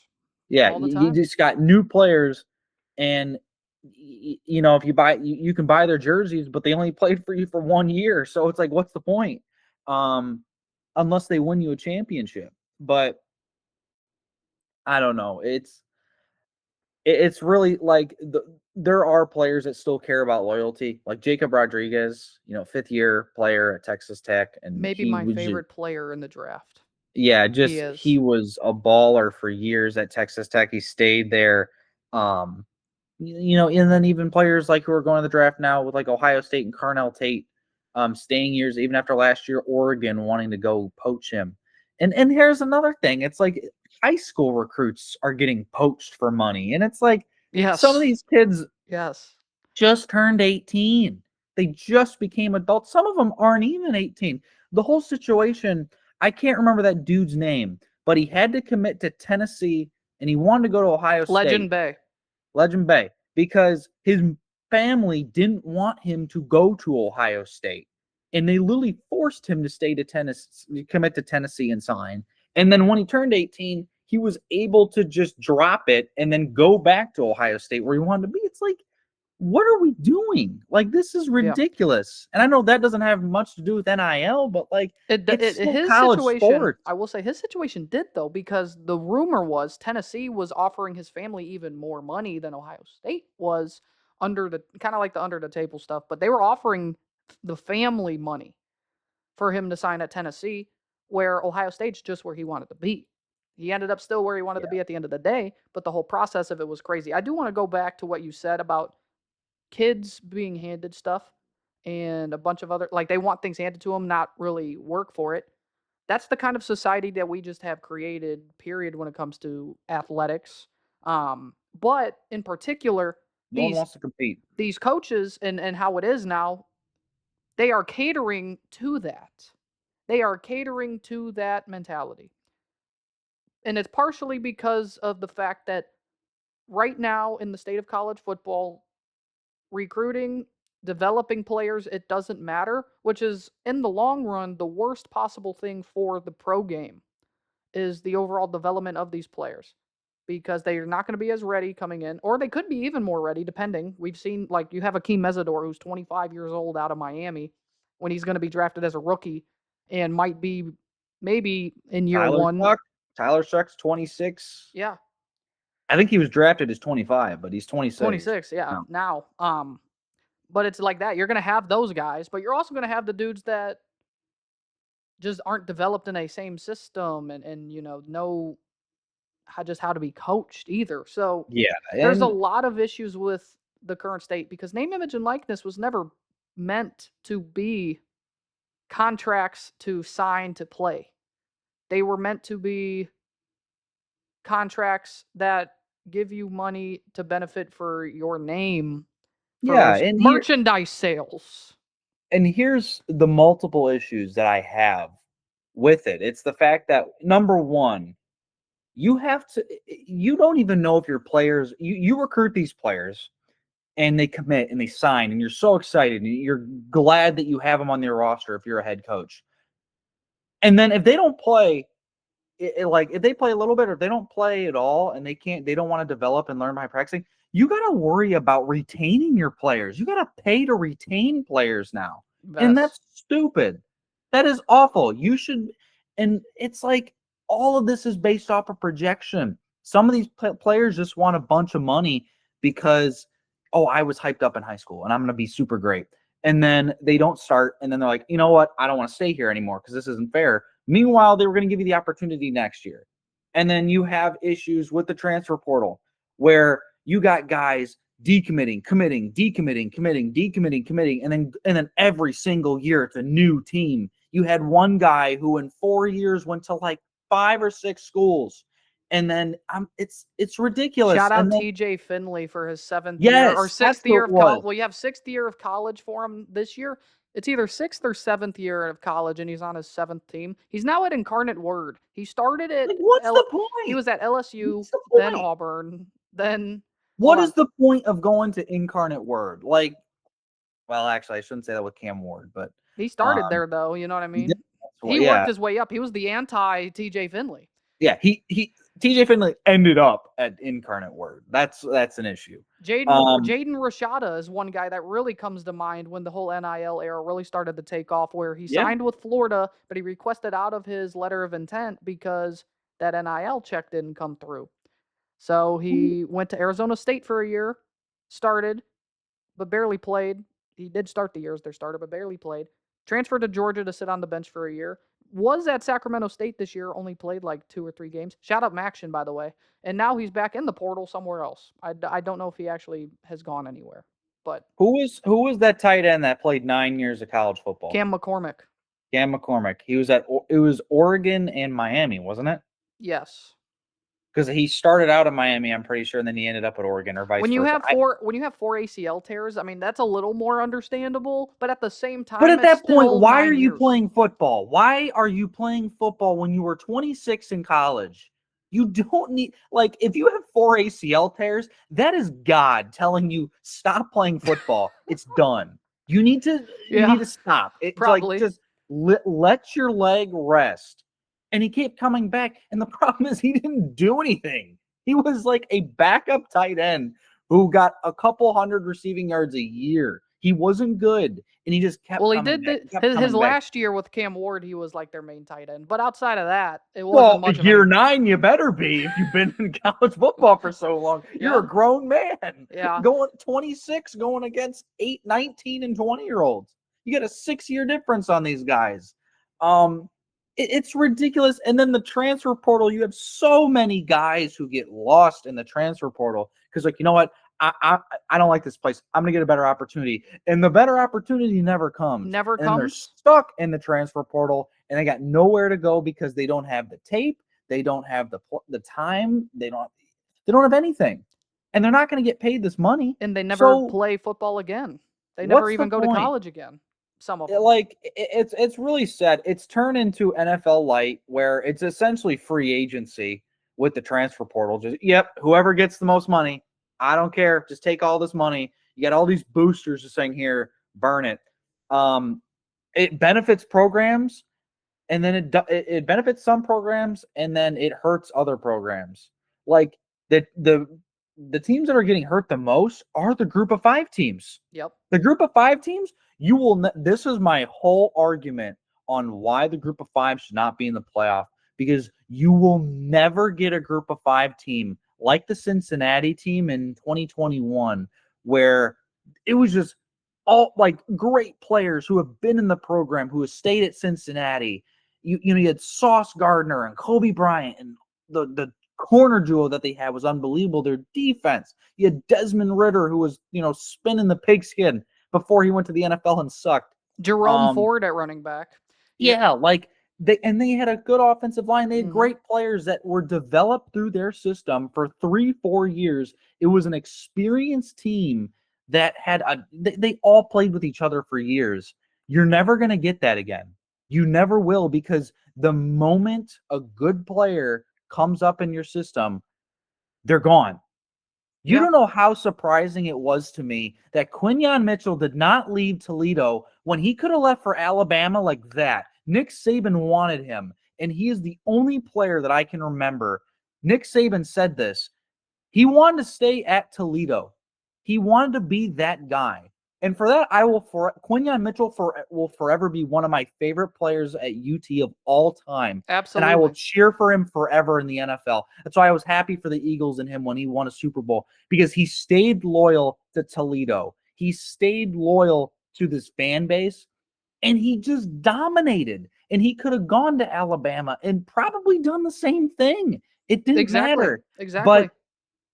Yeah, all the you time. just got new players, and if you buy, you can buy their jerseys, but they only played for you for 1 year, so it's like, what's the point? Um, unless they win you a championship. But I don't know. It's really like there are players that still care about loyalty, like Jacob Rodriguez, fifth year player at Texas Tech, and Maybe he my was just, favorite player in the draft. yeah, He just is. he was a baller for years at Texas Tech. He stayed there. Um, and then even players like who are going to the draft now with like Ohio State and Carnell Tate, staying years even after last year, Oregon wanting to go poach him. And here's another thing. It's like high school recruits are getting poached for money. And it's like some of Yes. these kids Yes. just turned 18. They just became adults. Some of them aren't even 18. The whole situation, I can't remember that dude's name, but he had to commit to Tennessee and he wanted to go to Ohio Legend State, Bay. Legend Bay, because his family didn't want him to go to Ohio State. And they literally forced him to stay to Tennessee, commit to Tennessee and sign. And then when he turned 18, he was able to just drop it and then go back to Ohio State where he wanted to be. It's like, what are we doing? Like, this is Yeah. ridiculous. And I know that doesn't have much to do with NIL, but like, it's still His college situation, sports. I will say his situation did though, because the rumor was Tennessee was offering his family even more money than Ohio State was, under the kind of like the under the table stuff, but they were offering the family money for him to sign at Tennessee, where Ohio State's just where he wanted to be. He ended up still where he wanted to Yeah. be at the end of the day, but the whole process of it was crazy. I do want to go back to what you said about kids being handed stuff and a bunch of other, like, they want things handed to them, not really work for it. That's the kind of society that we just have created, period, when it comes to athletics. But in particular, No one these wants to compete. these coaches and how it is now, they are catering to that. They are catering to that mentality. And it's partially because of the fact that right now in the state of college football, recruiting, developing players, it doesn't matter, which is in the long run the worst possible thing for the pro game, is the overall development of these players, because they are not going to be as ready coming in, or they could be even more ready depending. We've seen, like, you have Akeem Mesidor who's 25 years old out of Miami, when he's going to be drafted as a rookie and might be maybe in year Tyler one. Shuck. Tyler Shuck's 26. Yeah, I think he was drafted as 25, but he's 26 26. Yeah, now. now. But it's like that. You're going to have those guys, but you're also going to have the dudes that just aren't developed in a same system, and no how to be coached either. So Yeah, there's a and lot of issues with the current state because name, image, and likeness was never meant to be contracts to sign to play. They were meant to be contracts that give you money to benefit for your name for yeah, and merchandise sales. here's the multiple issues that I have with it. It's the fact that number one, you don't even know if your players you recruit these players and they commit and they sign and you're so excited and you're glad that you have them on your roster if you're a head coach. And then if they don't play, like if they play a little bit or if they don't play at all and they don't want to develop and learn by practicing, you got to worry about retaining your players. You got to pay to retain players now. And Yes. that's stupid. That is awful. You should, and it's like all of this is based off of projection. Some of these players just want a bunch of money because, oh, I was hyped up in high school and I'm going to be super great. And then they don't start. And then they're like, you know what? I don't want to stay here anymore because this isn't fair. Meanwhile, they were going to give you the opportunity next year. And then you have issues with the transfer portal where you got guys decommitting, committing, decommitting, committing, decommitting, committing, and then every single year it's a new team. You had one guy who in 4 years went to like 5 or 6 schools. And then it's ridiculous. Shout And out then TJ Finley for his 7th year or yes, that's 6th what year it of college. was. Well, you have 6th year of college for him this year. It's either 6th or 7th year of college, and he's on his 7th team. He's now at Incarnate Word. He started at Like, what's the he point? was at LSU, What's the then point? Auburn, then hold What is on. the point of going to Incarnate Word? Like, well, actually, I shouldn't say that with Cam Ward, but He started um, there though, you know what I he did. mean? Well, He worked yeah, his way up. He was the anti TJ Finley. yeah. He TJ Finley ended up at Incarnate Word. That's an issue. Um, Jaden Rashada is one guy that really comes to mind when the whole NIL era really started to take off, where he yeah. signed with Florida, but he requested out of his letter of intent because that NIL check didn't come through. So he went to Arizona State for a year, started, but barely played. He did start the years they started, but barely played. Transferred to Georgia to sit on the bench for a year. Was at Sacramento State this year, only played like 2 or 3 games. Shout out Maction, by the way. And now he's back in the portal somewhere else. I don't know if he actually has gone anywhere. But Who was that tight end that played 9 years of college football? Cam McCormick, Cam McCormick. It was Oregon and Miami, wasn't it? yes. Because he started out in Miami, I'm pretty sure, and then he ended up at Oregon or vice versa. When you have 4 ACL tears, I mean that's a little more understandable. But at the same But time, at it's that point, still why are 9 you years. playing football? Why are you playing football when you were 26 in college? You don't need, like, if you have 4 ACL tears, that is God telling you stop playing football. It's done. You Yeah, need to stop. It's like probably. just let your leg rest. And he kept coming back, and the problem is he didn't do anything. He was like a backup tight end who got a couple hundred receiving yards a year. He wasn't good, and he just kept Well, he coming did back, kept his coming back. last year with Cam Ward. He was like their main tight end, but outside of that, it wasn't Well, much of year any. 9, you better be if you've been in college football for so long. You're Yeah, a grown man yeah. going 26, going against 8, 19, and 20-year-olds. You get a 6-year difference on these guys. It's ridiculous. And then the transfer portal, you have so many guys who get lost in the transfer portal because, like, you know what? I don't like this place. I'm gonna get a better opportunity, and the better opportunity never comes. Never And then they're comes. stuck in the transfer portal, and they got nowhere to go because they don't have the tape, they don't have the time, they don't have anything, and they're not going to get paid this money. And they never So play football again. They never what's the even go to point? college again. Some of them. Like it's really sad. It's turned into NFL light where it's essentially free agency with the transfer portal. Just yep, whoever gets the most money, I don't care. Just take all this money. You got all these boosters just saying here, burn it. Um, it benefits programs, and then it benefits some programs, and then it hurts other programs. Like the teams that are getting hurt the most are the group of 5 teams. Yep. The group of 5 teams, you will this is my whole argument on why the group of 5 should not be in the playoff, because you will never get a group of 5 team like the Cincinnati team in 2021 where it was just all like great players who have been in the program, who have stayed at Cincinnati. You had Sauce Gardner and Kobe Bryant and the corner duo that they had was unbelievable. Their defense, you had Desmond Ritter, who was, spinning the pigskin before he went to the NFL and sucked. Jerome Um, Ford at running back. Yeah. yeah, like they had a good offensive line. They had Mhm. great players that were developed through their system for 3-4 years. It was an experienced team that had they all played with each other for years. You're never going to get that again. You never will, because the moment a good player comes up in your system, they're gone. You Yeah. don't know how surprising it was to me that Quinyon Mitchell did not leave Toledo when he could have left for Alabama like that. Nick Saban wanted him, and he is the only player that I can remember. Nick Saban said this. He wanted to stay at Toledo. He wanted to be that guy. And for that, Quinyon Mitchell will forever be one of my favorite players at UT of all time. And I will Absolutely. cheer for him forever in the NFL. That's why I was happy for the Eagles and him when he won a Super Bowl, because he stayed loyal to Toledo. He stayed loyal to this fan base, and he just dominated. And he could have gone to Alabama and probably done the same thing. It didn't Exactly. matter. Exactly. But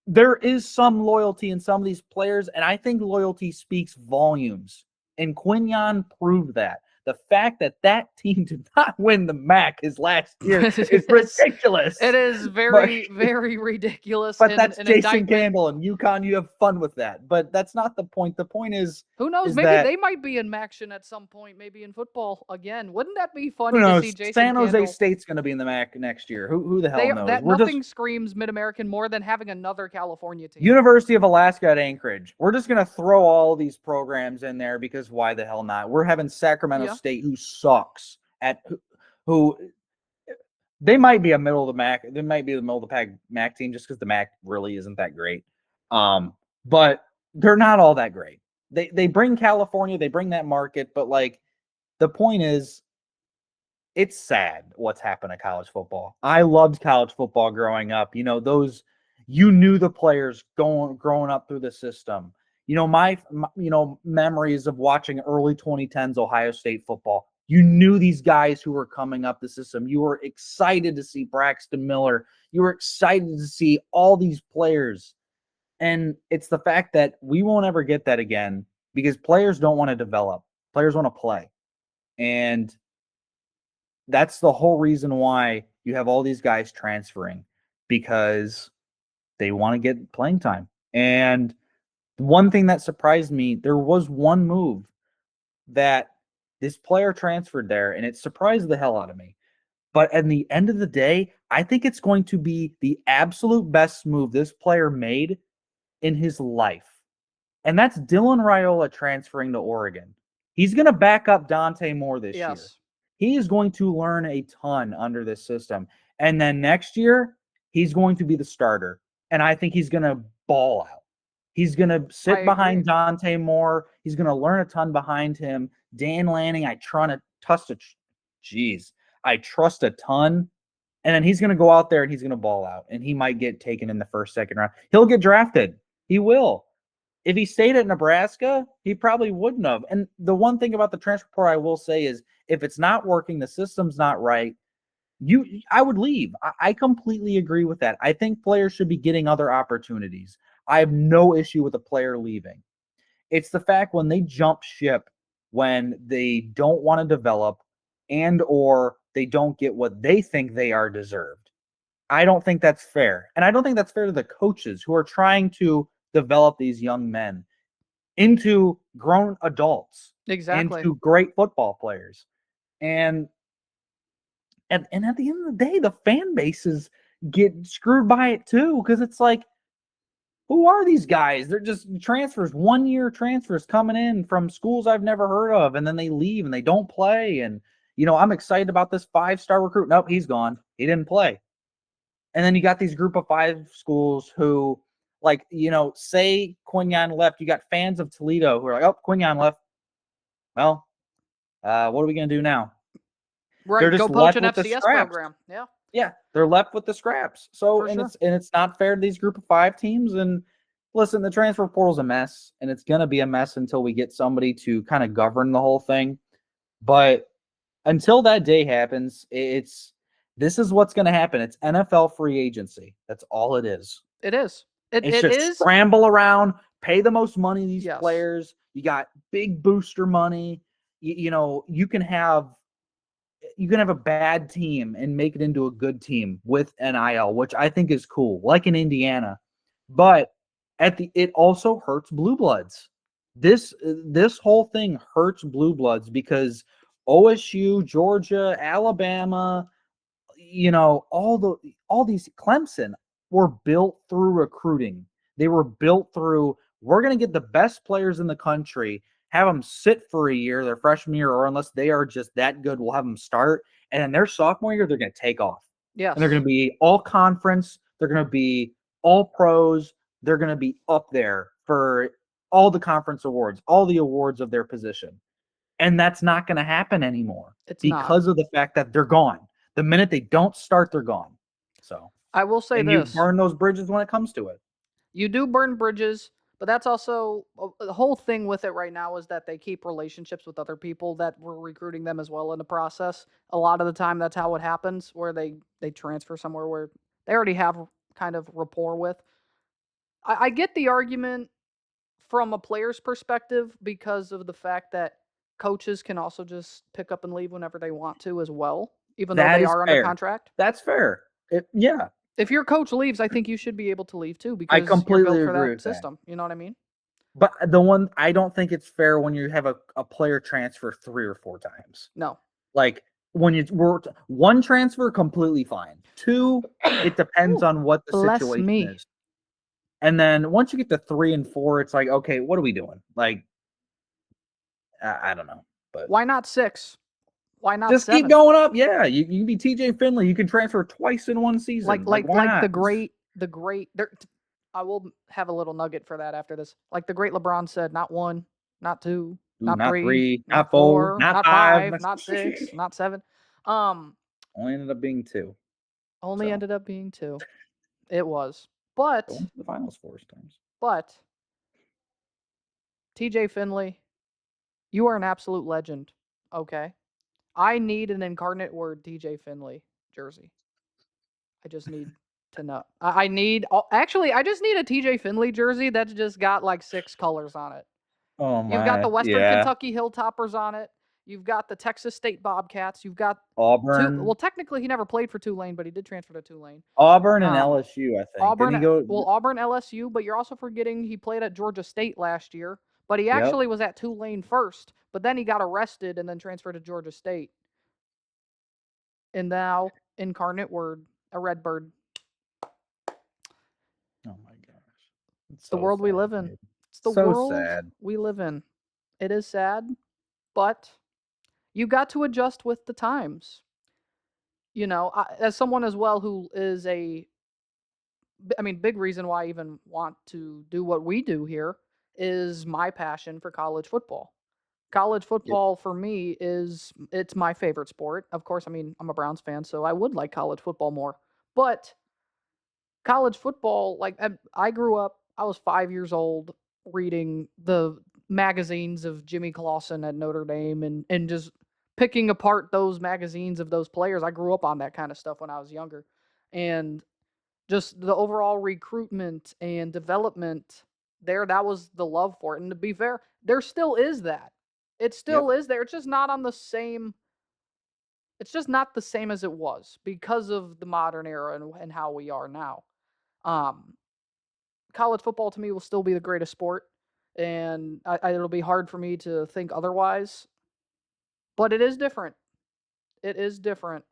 there is some loyalty in some of these players, and I think loyalty speaks volumes. And Quinyon proved that. The fact that that team did not win the MAC his last year is ridiculous. It is But very, very ridiculous but and that's an Jason indictment. Campbell and UConn. You have fun with that, but that's not the point. The point Who knows? is Maybe that, they might be in action at some point, maybe in football again. Wouldn't that be who funny to see knows? Jason San Jose Candle? State's going to be in the MAC next year. Who the hell They knows? that We're just nothing screams Mid-American more than having another California team. University of Alaska at Anchorage. We're just going to throw all these programs in there because why the hell not? We're having Sacramento Yeah. State, who sucks at who they might be a middle of the MAC. They might be the middle of the pack MAC team just because the MAC really isn't that great. But they're not all that great. They bring California, they bring that market, but like the point is, it's sad what's happened to college football. I loved college football growing up. You knew the players growing up through the system. My memories of watching early 2010s Ohio State football. You knew these guys who were coming up the system. You were excited to see Braxton Miller. You were excited to see all these players. And it's the fact that we won't ever get that again because players don't want to develop. Players want to play. And that's the whole reason why you have all these guys transferring, because they want to get playing time. And one thing that surprised me, there was one move that this player transferred there, and it surprised the hell out of me. But at the end of the day, I think it's going to be the absolute best move this player made in his life. And that's Dylan Raiola transferring to Oregon. He's going to back up Dante Moore this year. Yes. He is going to learn a ton under this system. And then next year, he's going to be the starter. And I think he's going to ball out. He's going to I sit agree. behind Dante Moore. He's going to learn a ton behind him. Dan Lanning, I trust a ton. And then he's going to go out there and he's going to ball out. And he might get taken in the first, second round. He'll get drafted. He will. If he stayed at Nebraska, he probably wouldn't have. And the one thing about the transfer portal I will say is, if it's not working, the system's not right, I would leave. I completely agree with that. I think players should be getting other opportunities. I have no issue with a player leaving. It's the fact when they jump ship, when they don't want to develop and or they don't get what they think they are deserved. I don't think that's fair. And I don't think that's fair to the coaches who are trying to develop these young men into grown adults, Exactly. into great football players. And at the end of the day, the fan bases get screwed by it too, because it's like, who are these guys? They're just transfers, 1-year transfers coming in from schools I've never heard of, and then they leave and they don't play. And I'm excited about this 5-star recruit. Nope, he's gone. He didn't play. And then you got these group of 5 schools who, like, say Quinyon left. You got fans of Toledo who are like, oh, Quinyon left. Well, what are we going to do now? They're Right. Go just poach left an with the FCS scraps. program. Yeah. Yeah, they're left with the scraps. So, For and sure. it's not fair to these group of 5 teams. And listen, the transfer portal's a mess, and it's going to be a mess until we get somebody to kind of govern the whole thing. But until that day happens, This is what's going to happen. It's NFL free agency. That's all it is. It is. It It's it just is. scramble around, pay the most money to these Yes. players. You got big booster money. You know, you can have a bad team and make it into a good team with NIL, which I think is cool, like in Indiana. But it also hurts blue bloods. This whole thing hurts blue bloods because OSU, Georgia, Alabama, all these Clemson were built through recruiting. They were built through we're going to get the best players in the country, have them sit for a year, their freshman year, or unless they are just that good, we'll have them start. And then their sophomore year, they're going to take off. And they're going Yes. to be all conference. They're going to be all pros. They're going to be up there for all the conference awards, all the awards of their position. And that's not going to happen anymore It's not. because of the fact that they're gone. The minute they don't start, they're gone. So, I will say and you this. burn those bridges when it comes to it. You do burn bridges, but that's also the whole thing with it right now is that they keep relationships with other people that were recruiting them as well in the process. A lot of the time that's how it happens where they transfer somewhere where they already have kind of rapport with. I get the argument from a player's perspective because of the fact that coaches can also just pick up and leave whenever they want to as well, even though That they is are under fair. contract. That's fair. Yeah, If your coach leaves, I think you should be able to leave too I because you're completely built for agree that with that. system. You know what I mean? But the one I don't think it's fair when you have a player transfer 3 or 4 times. No. Like when you were one transfer, completely fine. 2, it depends Ooh, on what the bless situation me. is. And then once you get to 3 and 4, it's like, okay, what are we doing? Like, I don't know, but Why not 6? Why not just keep 7? going up. Yeah, you can be TJ Finley. You can transfer twice in one Like season. Like, like why like not? the great there, I will have a little nugget for that after this. Like the great LeBron said, not 1, not 2, Ooh, not not 3, 3, not not 4, 4, not not 5. 5, not 6, not 7. Um Only ended up being 2. only So ended up being 2. It was. But going to the finals 4 times. but TJ Finley, you are an absolute legend. Okay? I need an incarnate word TJ Finley jersey. I just need to know. I need actually I just need a TJ Finley jersey that's just got like 6 colors on it. Oh You've got the my, Western yeah. Kentucky Hilltoppers on it. You've got the Texas State Bobcats. You've got two. Auburn, Well, technically he never played for Tulane, but he did transfer to Tulane. Auburn and Um, LSU. I think didn't Auburn. he go? Well, Auburn, LSU, but you're also forgetting he played at Georgia State last year. But he Yep. actually was at Tulane first, but then he got arrested and then transferred to Georgia State. And now, incarnate word, a Redbird. Oh my gosh, it's It's the so world we sad, live in. dude. It's the So world sad. we live in. It is sad, but you got to adjust with the times. You know, as someone as well who is big reason why I even want to do what we do here is my passion for college football. College Yep. football for me it's my favorite sport. Of course, I'm a Browns fan, so I would like college football more. But college football, like I grew up, I was 5 years old reading the magazines of Jimmy Clausen at Notre Dame and just picking apart those magazines of those players. I grew up on that kind of stuff when I was younger. And just the overall recruitment and development there, that was the love for it. And to be fair, there still is that. It still Yep. is there. It's just not the same as it was because of the modern era and how we are now. Um, College football to me will still be the greatest sport, and it'll be hard for me to think otherwise. But it is different. It is different.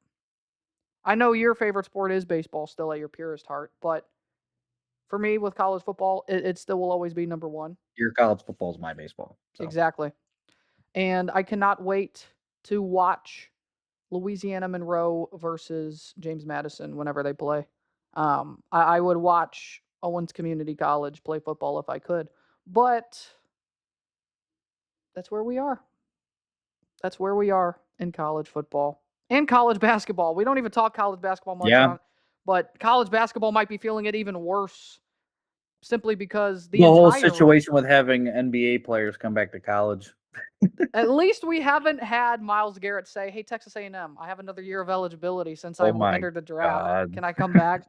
I know your favorite sport is baseball still at your purest heart, but for me with college football, it still will always be number one. Your college football is my baseball. So Exactly. And I cannot wait to watch Louisiana Monroe versus James Madison whenever they play. I would watch Owens Community College play football if I could, but that's where we are. That's where we are in college football and college basketball. We don't even talk college basketball much yeah, on, but college basketball might be feeling it even worse simply because the the whole entire situation with having NBA players come back to college. At least we haven't had Myles Garrett say, "Hey, Texas A&M, I have another year of eligibility since Oh I my entered the draft. god. Can I come back?"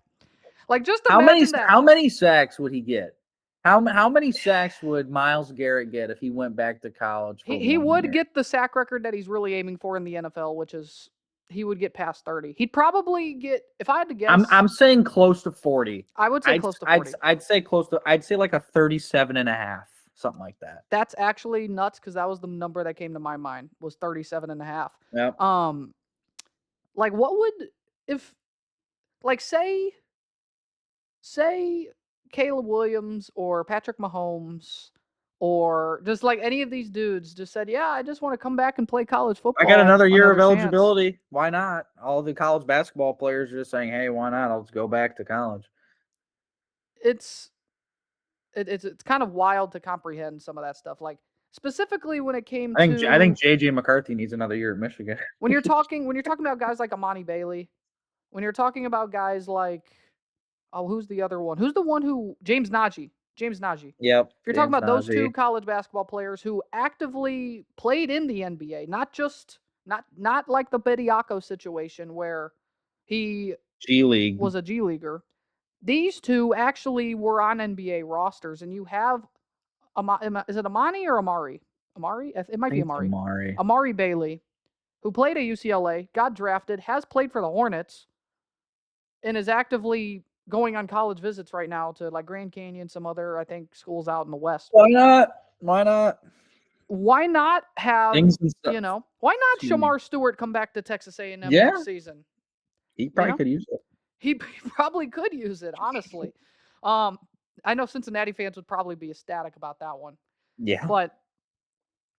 Like, just How many imagine that. how many sacks would he get? How many sacks would Myles Garrett get if he went back to college for He 1 would year? get the sack record that he's really aiming for in the NFL, which is he would get past 30. He'd probably get, if I had to guess, I'm saying close to 40. I would say close to 40. I'd say like a 37 and a half, something like that. That's actually nuts because that was the number that came to my mind was 37 and a half. Yep. Like what would if like say Caleb Williams or Patrick Mahomes or just like any of these dudes just said, "Yeah, I just want to come back and play college I got football another year of another chance." eligibility. Why not? All the college basketball players are just saying, "Hey, why not? Let's go back to college." It's it's kind of wild to comprehend some of that stuff. Like specifically when it came I think to JJ McCarthy needs another year at Michigan. when you're talking about guys like Amani Bailey, when you're talking about guys like oh, who's the other one? Who's the one who James Najee? James Najee. Yep, If you're talking James about those two Najee, college basketball players who actively played in the NBA, not just not like the Bediako situation where he G League. was a G leaguer. These two actually were on NBA rosters, and you have is it Amani or Amari? Amari? It might I be think it's Amari. Amari. Amari Bailey, who played at UCLA, got drafted, has played for the Hornets, and is actively going on college visits right now to like Grand Canyon, some other I think schools out in the West. Why not? Why not? Why not have Things and stuff. why not Excuse me. Shamar Stewart come back to Texas A&M Yeah, next season? he probably know? could use it. He probably could use it, honestly. I know Cincinnati fans would probably be ecstatic about that one. Yeah. But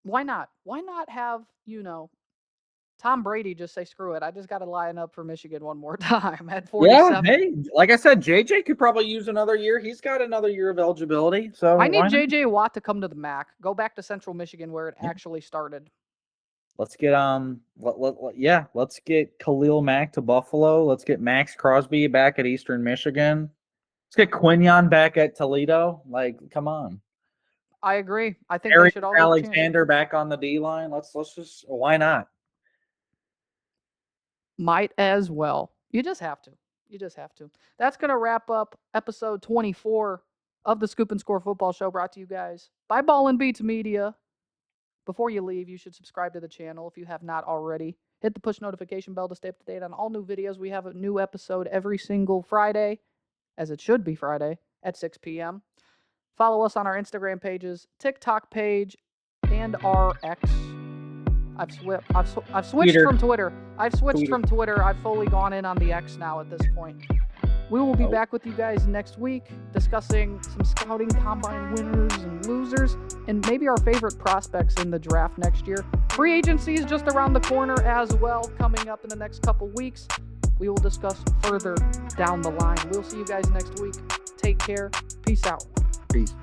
why not? Why not have, Tom Brady just say, screw it. I just got to line up for Michigan one more time at 47. Yeah, hey, like I said, JJ could probably use another year. He's got another year of eligibility. So I need why not? JJ Watt to come to the MAC. Go back to Central Michigan where it actually started. Let's get let's get Khalil Mack to Buffalo. Let's get Max Crosby back at Eastern Michigan. Let's get Quinion back at Toledo. Like, come on. I agree. I think Eric they should all get a chance. Alexander back on the D line. Let's just why not? Might as well. You just have to. You just have to. That's going to wrap up episode 24 of the Scoop and Score Football Show, brought to you guys by Ball N Beatz Media. Before you leave, you should subscribe to the channel if you have not already. Hit the push notification bell to stay up to date on all new videos. We have a new episode every single Friday, as it should be Friday, at 6 p.m. Follow us on our Instagram pages, TikTok page, and our X. I've switched from Twitter. I've switched from Twitter. I've fully gone in on the X now at this point. We will be back with you guys next week discussing some scouting combine winners and losers and maybe our favorite prospects in the draft next year. Free agency is just around the corner as well, coming up in the next couple weeks. We will discuss further down the line. We'll see you guys next week. Take care. Peace out. Peace.